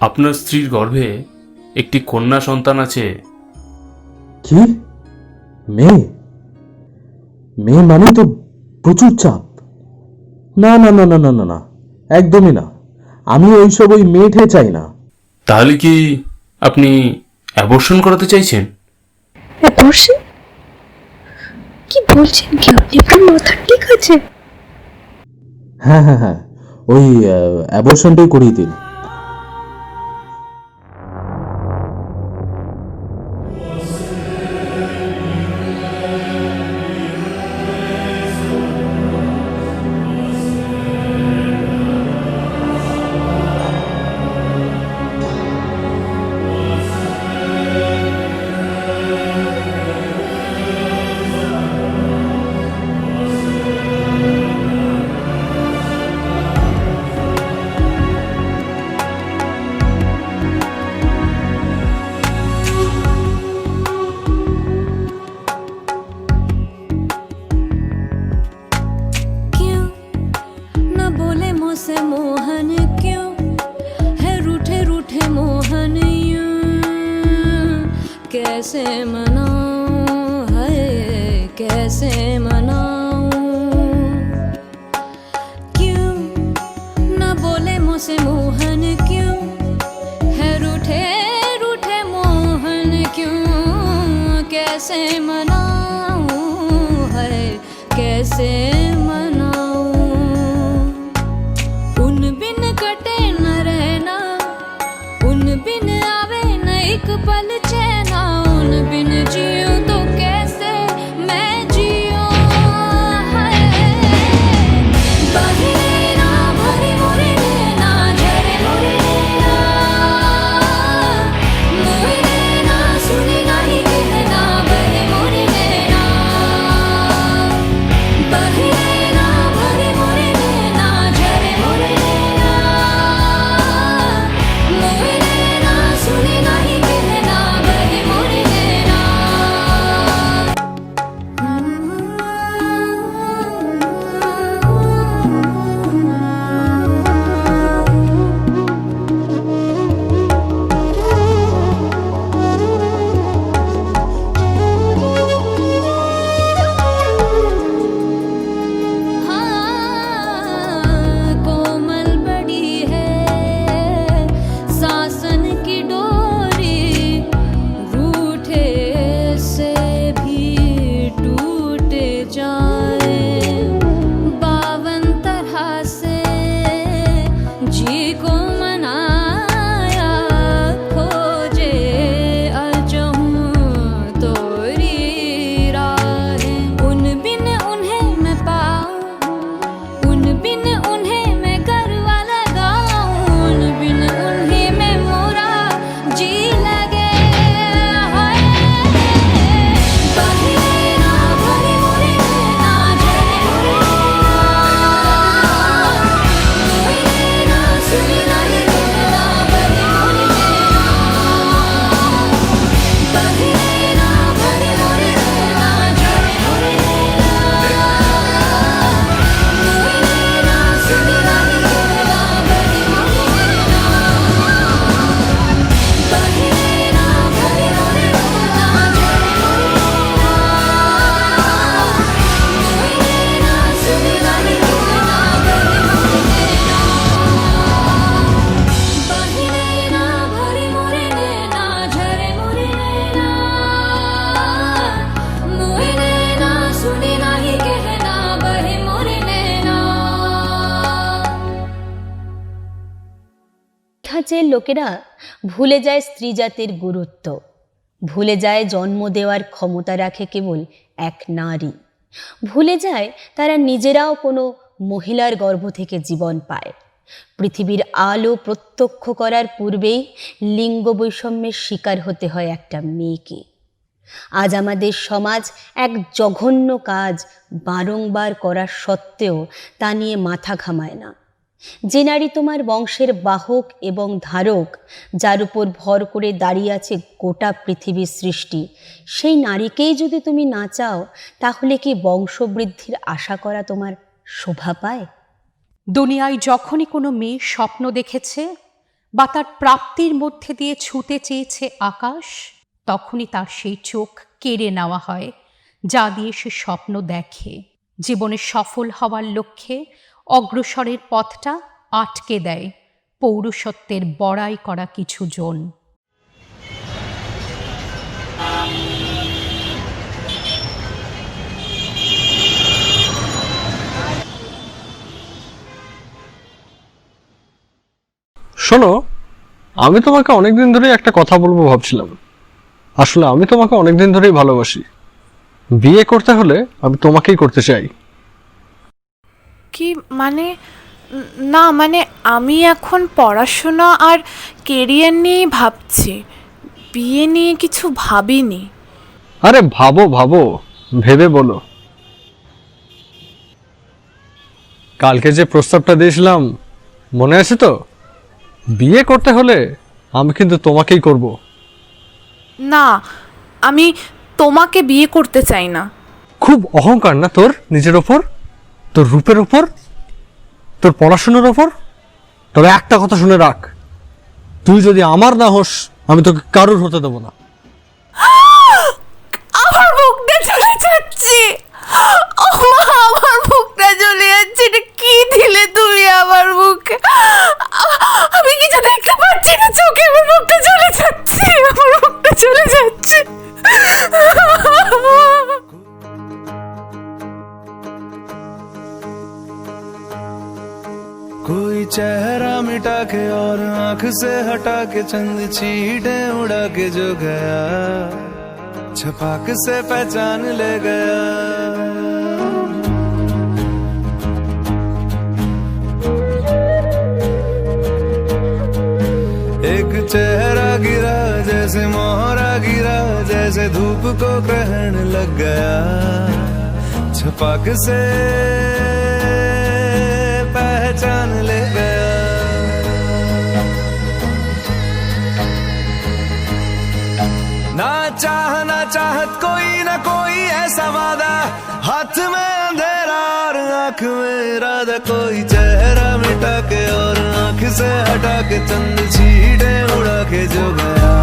আপনার স্ত্রীর গর্ভে একটি কন্যা সন্তান আছে। কি? মেয়ে? মেয়ে মানে তো প্রচুর চাপ। না না না না না না না, একদমই না। আমি ওইসব ওই মেয়েঠে চাই না। তাহলে কি আপনি অ্যাবর্শন করাতে চাইছেন? অ্যাবর্শন? কি বলছেন কি আপনি? আপনার মাথা ঠিক আছে? হ্যাঁ হ্যাঁ হ্যাঁ, ওই অ্যাবর্শনটাই করিয়ে দিন। कैसे मनाऊं है, कैसे मनाऊं। क्यों न बोले मुझसे मोहन, क्यों कैसे मनाऊं है कैसे मनाऊं उन बिन कटे न रहना उन बिन आवे न एक पल चैना उन बिन जियूं तो कैसे मैं जियूं है बहिना भरी मोरे नैना झरे मोरे नैना मोरे नैना सुनी नहीं कहना बहे मोरे नैना बहिना भरी मोरे नैना झरे मोरे नैना मोरे नैना सुनी नहीं कहना बहे मोरे नैना कोमल बड़ी है सासन की डोरी रूठे से भी टूट जाए बावन तरह से जी को मनाया खोजे अजहूं तोरी राहें उन बिन उन्हें मैं पाऊं उन बिन उन्हें मैं गरवा लगाऊं उन बिन उन्हें मैं मोरा जी लगे हाय बहिना भरी मोरे नैना झरे मोरे नैना सुनी नहीं कहना बहे मोरे नैना बहिना भरी मोरे नैना झरे मोरे नैना सुनी नहीं कहना बहे मोरे नैना बहिना भरी मोरे नैना झरे मोरे नैना सुनी नहीं कहना बहे मोरे नैना बहिना भरी मोरे नैना झरे मोरे नैना मोरे नैना सुनी नहीं कहना बहे मोरे नैना যে লোকেরা ভুলে যায় স্ত্রী জাতির গুরুত্ব ভুলে যায় জন্ম দেওয়ার ক্ষমতা রাখে কেবল এক নারী ভুলে যায় তারা নিজেরাও কোনো মহিলার গর্ভ থেকে জীবন পায় পৃথিবীর আলো প্রত্যক্ষ করার পূর্বেই লিঙ্গ বৈষম্যের শিকার হতে হয় একটা মেয়েকে আজ আমাদের সমাজ এক জঘন্য কাজ বারংবার করা সত্ত্বেও তা নিয়ে মাথা ঘামায় না যে নারী তোমার বংশের বাহক এবং ধারক যার উপর ভর করে দাঁড়িয়ে আছে গোটা পৃথিবীর সৃষ্টি সেই নারীকেই যদি তুমি না চাও তাহলে কি বংশবৃদ্ধির আশা করা তোমার শোভা পায় দুনিয়ায় যখনই কোনো মেয়ে স্বপ্ন দেখেছে বা তার প্রাপ্তির মধ্যে দিয়ে ছুঁতে চেয়েছে আকাশ তখনই তার সেই চোখ কেড়ে নেওয়া হয় যা দিয়ে সে স্বপ্ন দেখে জীবনে সফল হওয়ার লক্ষ্যে অগ্রসরের পথটা আটকে দেয় পৌরুষত্বের বড়াই করা কিছু জন শোনো, আমি তোমাকে অনেকদিন ধরেই একটা কথা বলবো ভাবছিলাম। আসলে আমি তোমাকে অনেকদিন ধরেই ভালোবাসি। বিয়ে করতে হলে আমি তোমাকেই করতে চাই। কি মানে? না মানে আমি এখন পড়াশোনা আর কেরিয়ার নিয়েই ভাবছি, বিয়ে নিয়ে কিছু ভাবিনি। আরে ভাবো ভাবো, ভেবে বলো। কালকে যে প্রস্তাবটা দিয়েছিলাম মনে আছে তো? বিয়ে করতে হলে আমি কিন্তু তোমাকেই করব। না, আমি তোমাকে বিয়ে করতে চাই না। খুব অহংকার না তোর নিজের ওপর, তোর রূপের ওপর, তোর পড়াশোনার ওপর? তবে একটা কথা শুনে রাখ, তুই যদি আমার না হোস আমি তোকে কারোর হতে দেবো না। আমার বুকটা চলে যাচ্ছে, আমার বুকটা চলে যাচ্ছে। এটা কি দিলে তুমি আমার বুকে? আমি কিছু দেখতে পাচ্ছি না চোখে, আমার বুকটা চলে যাচ্ছে, আমার বুকটা চলে যাচ্ছে। कोई चेहरा मिटा के और आंख से हटा के चंद चीटे उड़ा के जो गया, छपाक से पहचान ले गया। एक चेहरा गिरा जैसे मोहरा गिरा, जैसे धूप को ग्रहण लग गया, छपाक से पहचान ले गया। ना चाह ना चाहत कोई ना कोई ऐसा वादा, हाथ में अंधेरा और आंख में इरादा। कोई चेहरा मिटा के और आंख से हटा के चंद चीटे उड़ा के जो गया,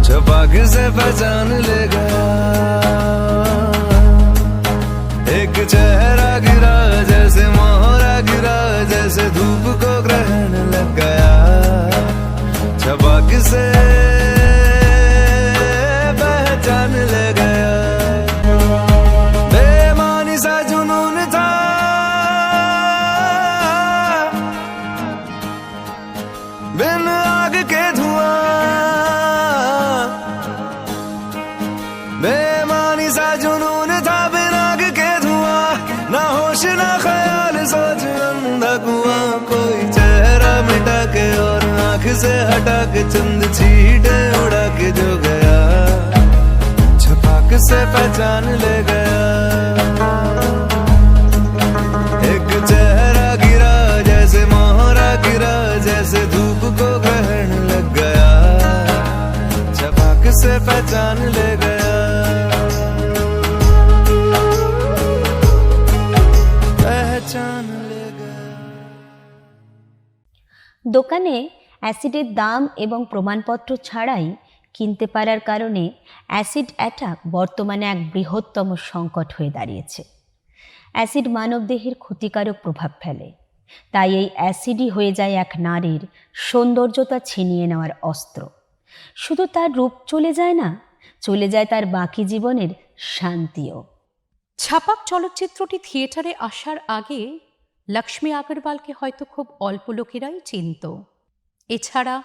छपाक से पहचान ले गया। एक चेहरा गिरा जैसे मोहरा गिरा, जैसे धूप को ग्रहण लग गया, छपाक से पहचान ले गया। बेमानी सा जुनून था, बिन आग के धुआं, बेमानी सा जुनून था, बिन आग के धुआं, ना होश ना ख्याल सोच अंधा कुआं। कोई चेहरा मिटा के और आंख से हटा के चंद चीटे उड़ा के जो गया, छपाक से पहचान ले गया। एक चेहरा गिरा जैसे मोहरा गिरा, जैसे धूप को ग्रहण लग गया, छपाक से पहचान ले गया। पहचान ले गया। দোকানে অ্যাসিডের দাম এবং প্রমাণপত্র ছাড়াই কিনতে পারার কারণে অ্যাসিড অ্যাটাক বর্তমানে এক বৃহত্তম সংকট হয়ে দাঁড়িয়েছে। অ্যাসিড মানবদেহের ক্ষতিকারক প্রভাব ফেলে, তাই এই অ্যাসিডই হয়ে যায় এক নারীর সৌন্দর্যতা ছিনিয়ে নেওয়ার অস্ত্র। শুধু তার রূপ চলে যায় না, চলে যায় তার বাকি জীবনের শান্তিও। ছাপাক চলচ্চিত্রটি থিয়েটারে আসার আগে লক্ষ্মী আগরওয়ালকে হয়তো খুব অল্প লোকেরাই চিনত। এছাড়া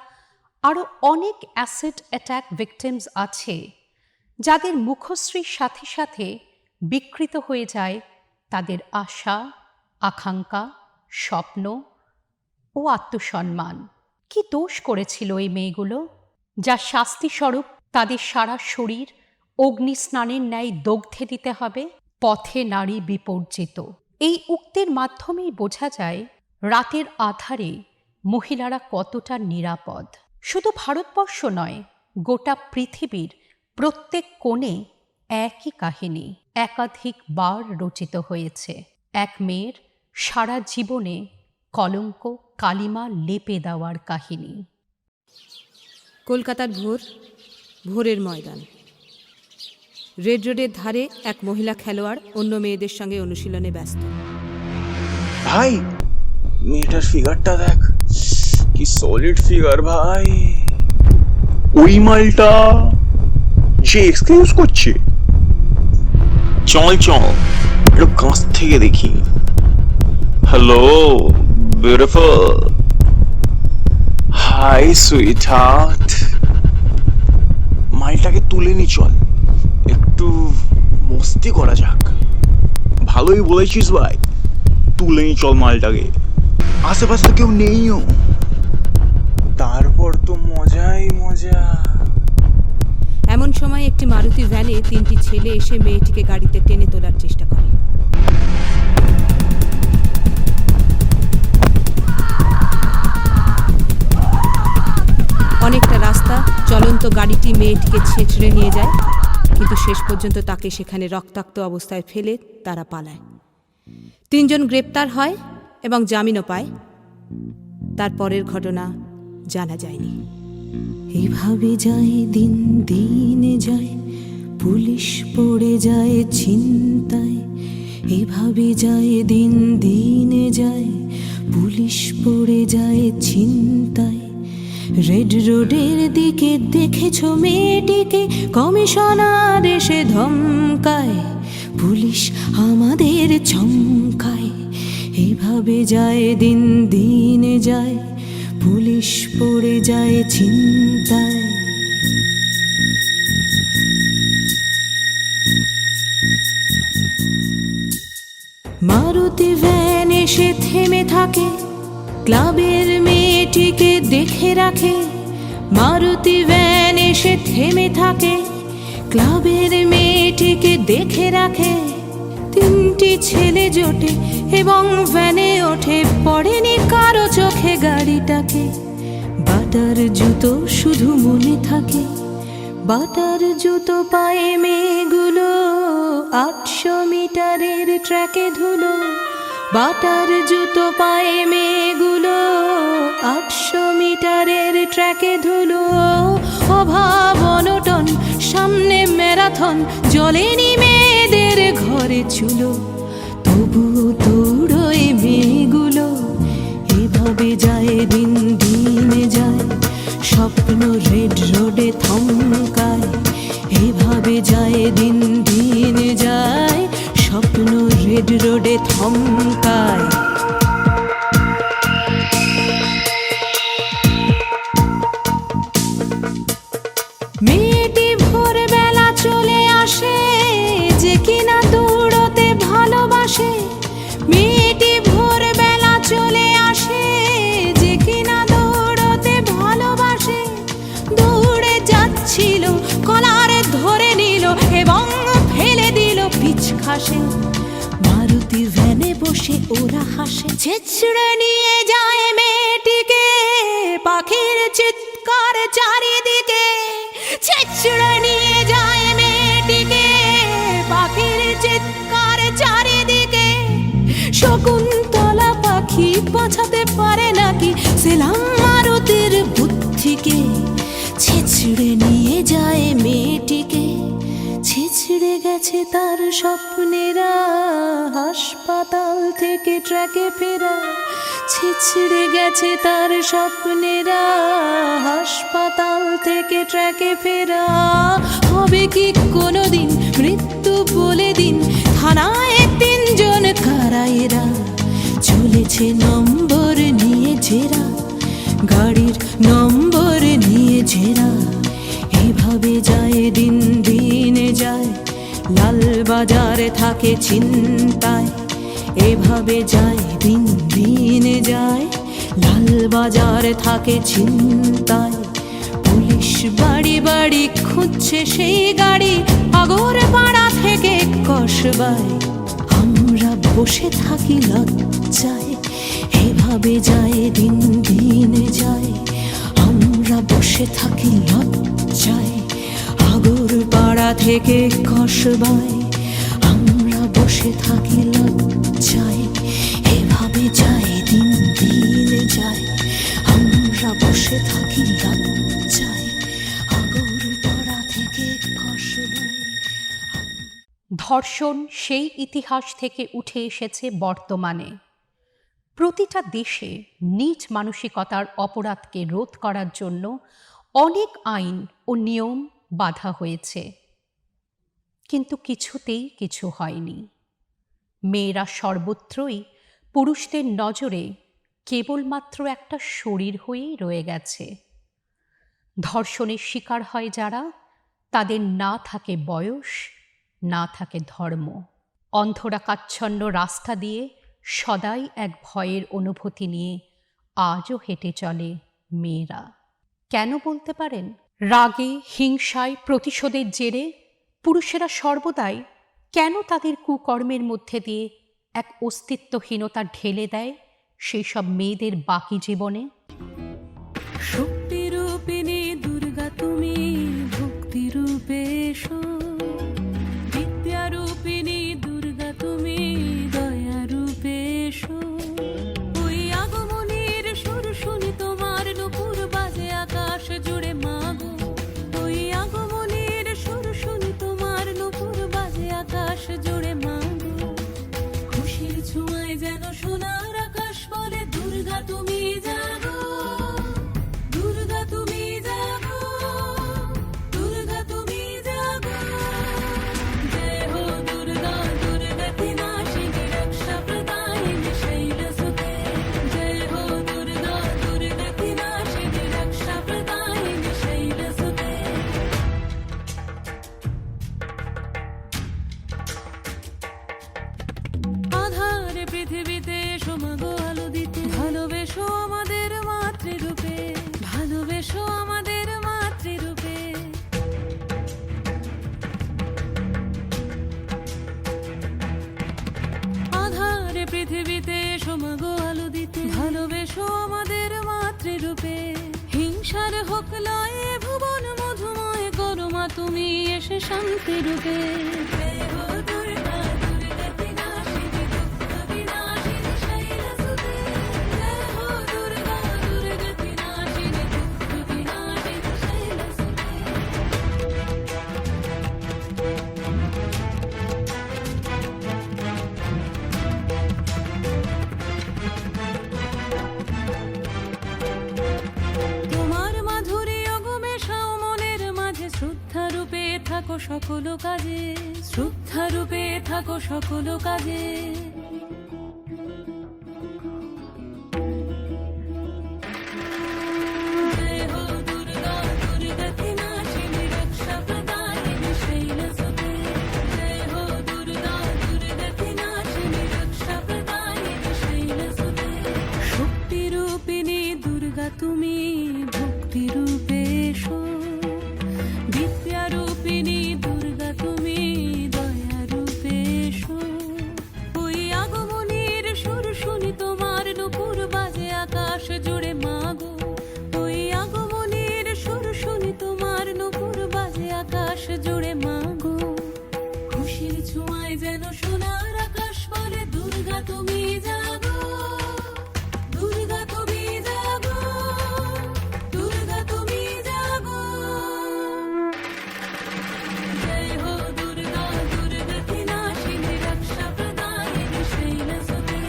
আরও অনেক অ্যাসিড অ্যাটাক ভিকটিমস আছে যাদের মুখশ্রীর সাথে সাথে বিকৃত হয়ে যায় তাদের আশা, আকাঙ্ক্ষা, স্বপ্ন ও আত্মসম্মান। কি দোষ করেছিল এই মেয়েগুলো, যা শাস্তিস্বরূপ তাদের সারা শরীর অগ্নিস্নানের ন্যায় দগ্ধে দিতে হবে? পথে নারী বিপর্যিত, এই উক্তির মাধ্যমেই বোঝা যায় রাতের আধারে মহিলারা কতটা নিরাপদ। শুধু ভারতবর্ষ নয়, গোটা পৃথিবীর প্রত্যেক কোণে একই কাহিনী একাধিকবার রচিত হয়েছে। এক মেয়ের সারা জীবনে কলঙ্ক কালিমা লেপে দেওয়ার কাহিনী। কলকাতার ভোরের ময়দান। রেড রোডের ধারে এক মহিলা খেলোয়াড় অন্য মেয়েদের সঙ্গে অনুশীলনে ব্যস্ত। ভাই, মেয়েটার ফিগারটা দেখ, কি সলিড ফিগার ভাই। ওই মালটা যে এক্সকিউজ করছে, চল চল একটু কাছ থেকে দেখি। Hello beautiful, hi sweetheart. মালটাকে তুলে নি, চল একটু মস্তি করা যাক। ভালোই বলেছিস ভাই, তুলে নি চল মালটাকে, আশেপাশে তো কেউ নেইও, তারপর তো মজাই মজা। এমন সময় একটি মারুতি ভ্যানে তিনটি ছেলে এসে মেয়েটিকে গাড়িতে টেনে তোলার চেষ্টা করে। অনেকটা রাস্তা চলন্ত গাড়িটি মেয়েটিকে ছেঁচড়ে নিয়ে যায়, কিন্তু শেষ পর্যন্ত তাকে সেখানে রক্তাক্ত অবস্থায় ফেলে তারা পালায়। তিনজন গ্রেপ্তার হয় এবং জামিনও পায়। তারপরের ঘটনা জানা যায়নি। এভাবে যায় দিন দিন যায়, পুলিশ পড়ে যায় চিন্তায়। এভাবে যায় দিন দিন যায়, পুলিশ পড়ে যায় চিন্তায়। রেড রোডের দিকে দেখেছো মেয়েটিকে, কমিশনার এসে ধমকায়, পুলিশ আমাদের চমকায়। এভাবে যায় দিন দিন যায়, পুলিশ পড়ে যায় চিন্তায়। মারুতি ভ্যান এসে থেমে থাকে, ক্লাবের মেয়েটিকে দেখে রাখে। মারুতি ভ্যান এসে থেমে থাকে, ক্লাবের মেয়েটিকে দেখে রাখে। তিনটি ছেলে জোটে এবং ভ্যানে ওঠে, পড়েনি কারো চোখে গাড়িটাকে। বাটার জুতো শুধু মনে থাকে, বাটার জুতো পায়ে মেয়েগুলো 800 মিটারের ট্র্যাকে ধুলো। বাটার জুতো পায়ে মেয়েগুলো 800 মিটারের ট্র্যাকে ধুলো। অভাব অনটন সামনে ম্যারাথন, জ্বলেনি মেয়েদের ঘরে চুলো। তবু দৌড়োয় মেয়েগুলো, এভাবে যায় দিন দিন যায়, স্বপ্ন রেড রোডে থমকায়। এভাবে যায় দিন দিন যায়, স্বপ্ন রেড রোডে থমকায়। মেয়েটি ভোরবেলা চলে আসে, যে কিনা দৌড়তে ভালোবাসে। মেয়েটি ভোরবেলা চলে আসে, যে কিনা দৌড়তে ভালোবাসে। দৌড়ে যাচ্ছিল, কলার ধরে নিল এবং ফেলে দিল পিছখাসে। মারুতির ভ্যানে বসে ওরা হাসে, ছেঁচড়ে নিয়ে যায় মেয়েটিকে, পাখির চিৎকার চারিদিকে। ছেঁচড়ে নিয়ে যায় মেয়েটিকে, পাখির চিৎকার চারিদিকে। শকুন্তলা পাখি বাঁচাতে পারে নাকি সেলাম মারুতির বুদ্ধিকে। ছেঁচড়ে নিয়ে যায় মেয়েটিকে, ছেঁচড়ে গেছে তার স্বপ্নেরা, হাসপাতাল থেকে ট্র্যাকে ফেরা। ছেঁচড়ে গেছে তার স্বপ্নেরা, হাসপাতাল থেকে ট্র্যাকে ফেরা। হবে কি কোনোদিন মৃত্যু বলে দিন, থানায় 3 জন কারায়েরা। চলেছে নম্বর নিয়ে জেরা, গাড়ির নম্বর নিয়ে জেরা। এভাবে যায় দিন দিন যায়, লালবাজারে থাকে চিন্তায়। এভাবে যায় দিন দিন যায়, লালবাজারে থাকে চিন্তায়। পুলিশ বাড়ি বাড়ি খুঁজছে সেই গাড়ি, আগরপাড়া থেকে কসবায়। আমরা বসে থাকি লজ্জায়, এভাবে যায় দিন দিন যায়। আমরা বসে থাকি লজ্জায়, আগরপাড়া থেকে কসবায়। আমরা বসে থাকি লজ্জায়, এভাবে যায় দিন দিন যায়। আমরা বসে থাকি লজ্জায়, আগরপাড়া থেকে কসবায়। ধর্ষণ সেই ইতিহাস থেকে উঠে এসেছে বর্তমানে। প্রতিটা দেশে নীচ মানসিকতার অপরাধকে রোধ করার জন্য অনেক আইন ও নিয়ম বাঁধা হয়েছে, কিন্তু কিছুতেই কিছু হয়নি। মেয়েরা সর্বত্রই পুরুষদের নজরে কেবলমাত্র একটা শরীর হয়েই রয়ে গেছে। ধর্ষণের শিকার হয় যারা, তাদের না থাকে বয়স, না থাকে ধর্ম। অন্ধকারাচ্ছন্ন রাস্তা দিয়ে সদাই এক ভয়ের অনুভূতি নিয়ে আজও হেঁটে চলে মেয়েরা। কেন বলতে পারেন? রাগে, হিংসায়, প্রতিশোধের জেরে পুরুষেরা সর্বদাই কেন তাদের কুকর্মের মধ্যে দিয়ে এক অস্তিত্বহীনতা ঢেলে দেয় সেই সব মেয়েদের বাকি জীবনে? শক্তিরূপিণী দুর্গা তুমি, ভক্তিরূপে এসো। বিদ্যারূপিণী দুর্গা তুমি, দয়ারূপে এসো। ওই আগমনের সুর শুনি তোমার, নুপুর বাজে আকাশ জুড়ে মাগো। ওই আগমনের সুর শুনি তোমার, নুপুর বাজে আকাশ জুড়ে মাগো। খুশির ছোঁয়ায় যেন সোনার আকাশ বলে, দুর্গা তুমি জাগো, দুর্গা তুমি জাগো, দুর্গা তুমি জাগো। জয় হো দুর্গা, দুর্গতি নাশিনী, রক্ষা প্রদায়িনী, শৈল তুমি এসে শান্তি রূপে দেহ দুর্গা দুর্গা বিনাশিনী দুঃখ বিনাশিনী শৈলসুতে দেহ দুর্গা দুর্গা বিনাশিনী দুঃখ বিনাশিনী শৈলসুতে। তোমার মাধুরী মেশাও মনের মাঝে শ্রদ্ধা রূপে থাকো সকল কাজে শ্রদ্ধা রূপে থাকো সকল কাজে। দেহ দুর্গা দুর্গা বিনাশিনী রক্ষা প্রদায়িনী শৈলসুতে দেহ দুর্গা দুর্গা বিনাশিনী রক্ষা প্রদায়িনী শৈলসুতে। শক্তি রূপিণী দুর্গা তুমি ভক্তি রূপে এসো বিদ্যা রূপিণী দুর্গা তুমি দয়া রূপে এসো। ওই আগমনীর সুর শুনি তোমার নুপুর বাজে আকাশ জুড়ে মাগো ওই আগমনীর সুর শুনি তোমার নুপুর বাজে আকাশ জুড়ে মাগো। খুশির ছোঁয়ায় যেন সোনার আকাশ বলে দুর্গা তুমি জাগো দুর্গা তুমি জাগো দুর্গা তুমি জাগো। জয় হো দুর্গা দুর্গা বিনাশিনী রক্ষা প্রদায়িনী শৈলসুতে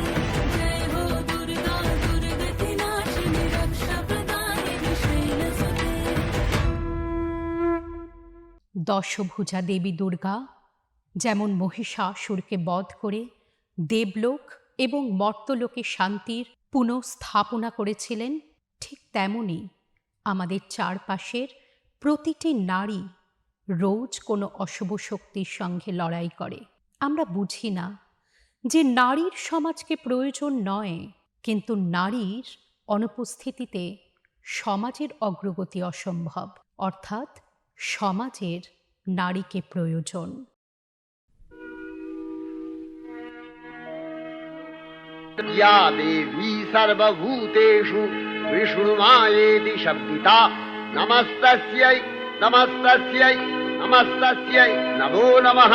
জয় হো দুর্গা দুর্গা বিনাশিনী রক্ষা প্রদায়িনী শৈলসুতে। দশভুজা দেবী দুর্গা যেমন মহিষাসুরকে বধ করে দেবলোক এবং মর্তলোকে শান্তির পুনঃস্থাপনা করেছিলেন, ঠিক তেমনি আমাদের চারপাশের প্রতিটি নারী রোজ কোনো অশুভ শক্তির সঙ্গে লড়াই করে। আমরা বুঝি না যে নারীর সমাজকে প্রয়োজন নয়, কিন্তু নারীর অনুপস্থিতিতে সমাজের অগ্রগতি অসম্ভব, অর্থাৎ সমাজের নারীকে প্রয়োজন। या देवी सर्वभूतेषु विष्णुमायेति शब्दिता नमस्तस्यै नमस्तस्यै नमस्तस्यै नमो नमः।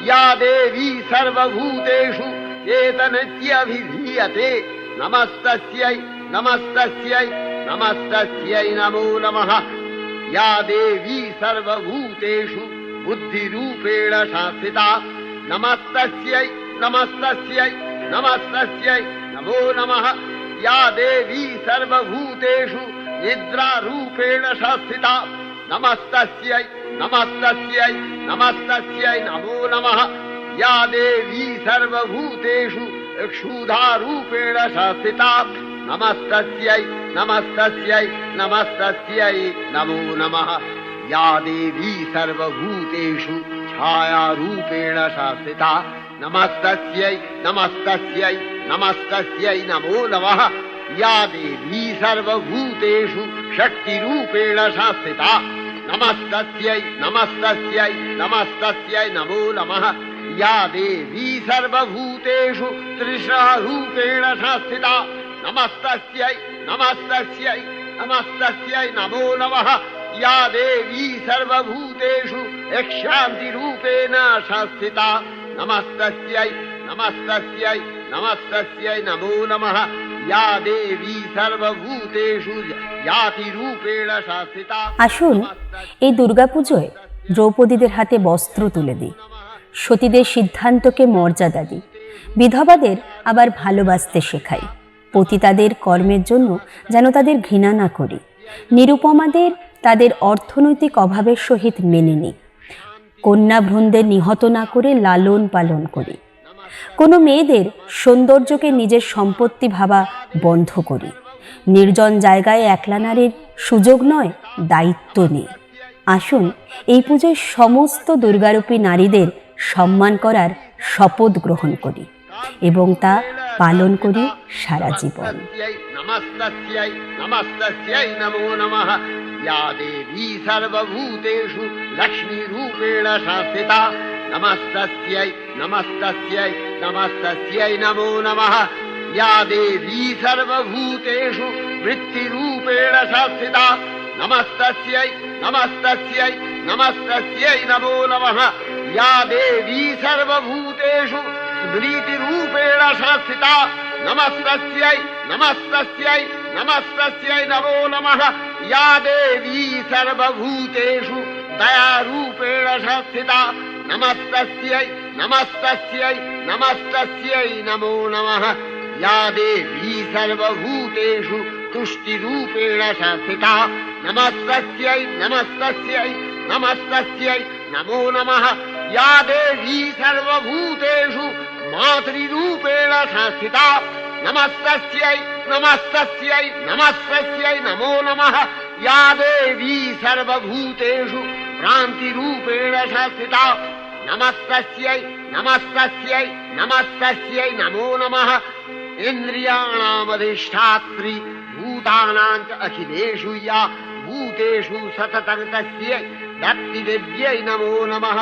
या देवी सर्वभूतेषु चेतनत्यभिधीयते नमस्तस्यै नमस्तस्यै नमस्तस्यै नमो नमः। या देवी सर्वभूतेषु बुद्धिरूपेण शासिता नमस्तस्यै नमस्तस्यै नमस्तस्यै नमो नमः। या देवी सर्वभूतेषु निद्रारूपेण शासिता नमस्तस्यै नमस्तस्यै नमस्तस्यै नमो नमः। या देवी सर्वभूतेषु क्षुधारूपेण शासिता नमस्तस्यै नमस्तस्यै नमस्तस्यै नमो नमः। या देवी सर्वभूतेषु छायारूपेण शासिता नमस्तस्यै नमस्तस्यै नमस्तस्यै नमो नमः। या देवी सर्वभूतेषु शक्तिरूपेण शासिता नमस्तस्यै नमस्तस्यै नमस्तस्यै नमो नमः। या देवी सर्वभूतेषु तृष्णारूपेण शासिता नमस्तस्यै नमस्तस्यै नमस्तस्यै नमो नमः। या देवी सर्वभूतेषु शान्तिरूपेण शासिता नमस्तस्यै नमस्तस्यै नमस्तस्यै नमो नमः। या देवी सर्वभूतेषु जातिरूपेण शासिता। আসুন এই দুর্গাপুজোয় দ্রৌপদীদের হাতে বস্ত্র তুলে দিই, সতীদের সিদ্ধান্তকে মর্যাদা দিই, বিধবাদের আবার ভালোবাসতে শেখাই, পতিতাদের কর্মের জন্য যেন তাদের ঘৃণা না করি, নিরুপমাদের তাদের অর্থনৈতিক অভাবের সহিত মেনে নিই, কন্যা ভ্রূণদের নিহত না করে লালন পালন করি, কোনো মেয়েদের সৌন্দর্যকে নিজের সম্পত্তি ভাবা বন্ধ করি, নির্জন জায়গায় একলা নারীর সুযোগ নয় দায়িত্ব নেই। আসুন এই পুজোয় সমস্ত দুর্গারূপী নারীদের সম্মান করার শপথ গ্রহণ করি এবং তা পালন করি সারা জীবন। नमस्तस्यै नमस्तस्यै नमो नमः। या देवी सर्वभूतेषु लक्ष्मीरूपेण शासिता नमस्तस्यै नमस्तस्यै नमस्तस्यै नमो नमः। या देवी सर्वभूतेषु वृत्तिरूपेण शासिता नमस्तस्यै नमस्तस्यै नमस्तस्यै नमो नमः या देवी सर्वभूतेषु स्मृतिरूपेण संस्थिता नमस्तस्यै नमस्तस्यै नमस्तस्यै नमो नमः या देवी सर्वभूतेषु दयारूपेण संस्थिता नमस्तस्यै नमस्तस्यै नमस्तस्यै नमो नमः या देवी सर्वभूतेषु तुष्टिरूपेण संस्थिता नमस्तस्यै नमस्तस्यै नमस्तस्यै नमो नमः या देवी सर्वभूतेषु मातृरूपेण संस्थिता नमस्तस्यै नमस्तस्यै नमस्तस्यै नमो नमः या देवी सर्वभूतेषु भ्रान्तिरूपेण संस्थिता नमस्तस्यै नमस्तस्यै नमस्तस्यै नमो नमः इन्द्रियाणामधिष्ठात्री भूतानां च अखिलेषु या भूतेषु सततं तस्यै दत्तिदेव्यै नमो नमः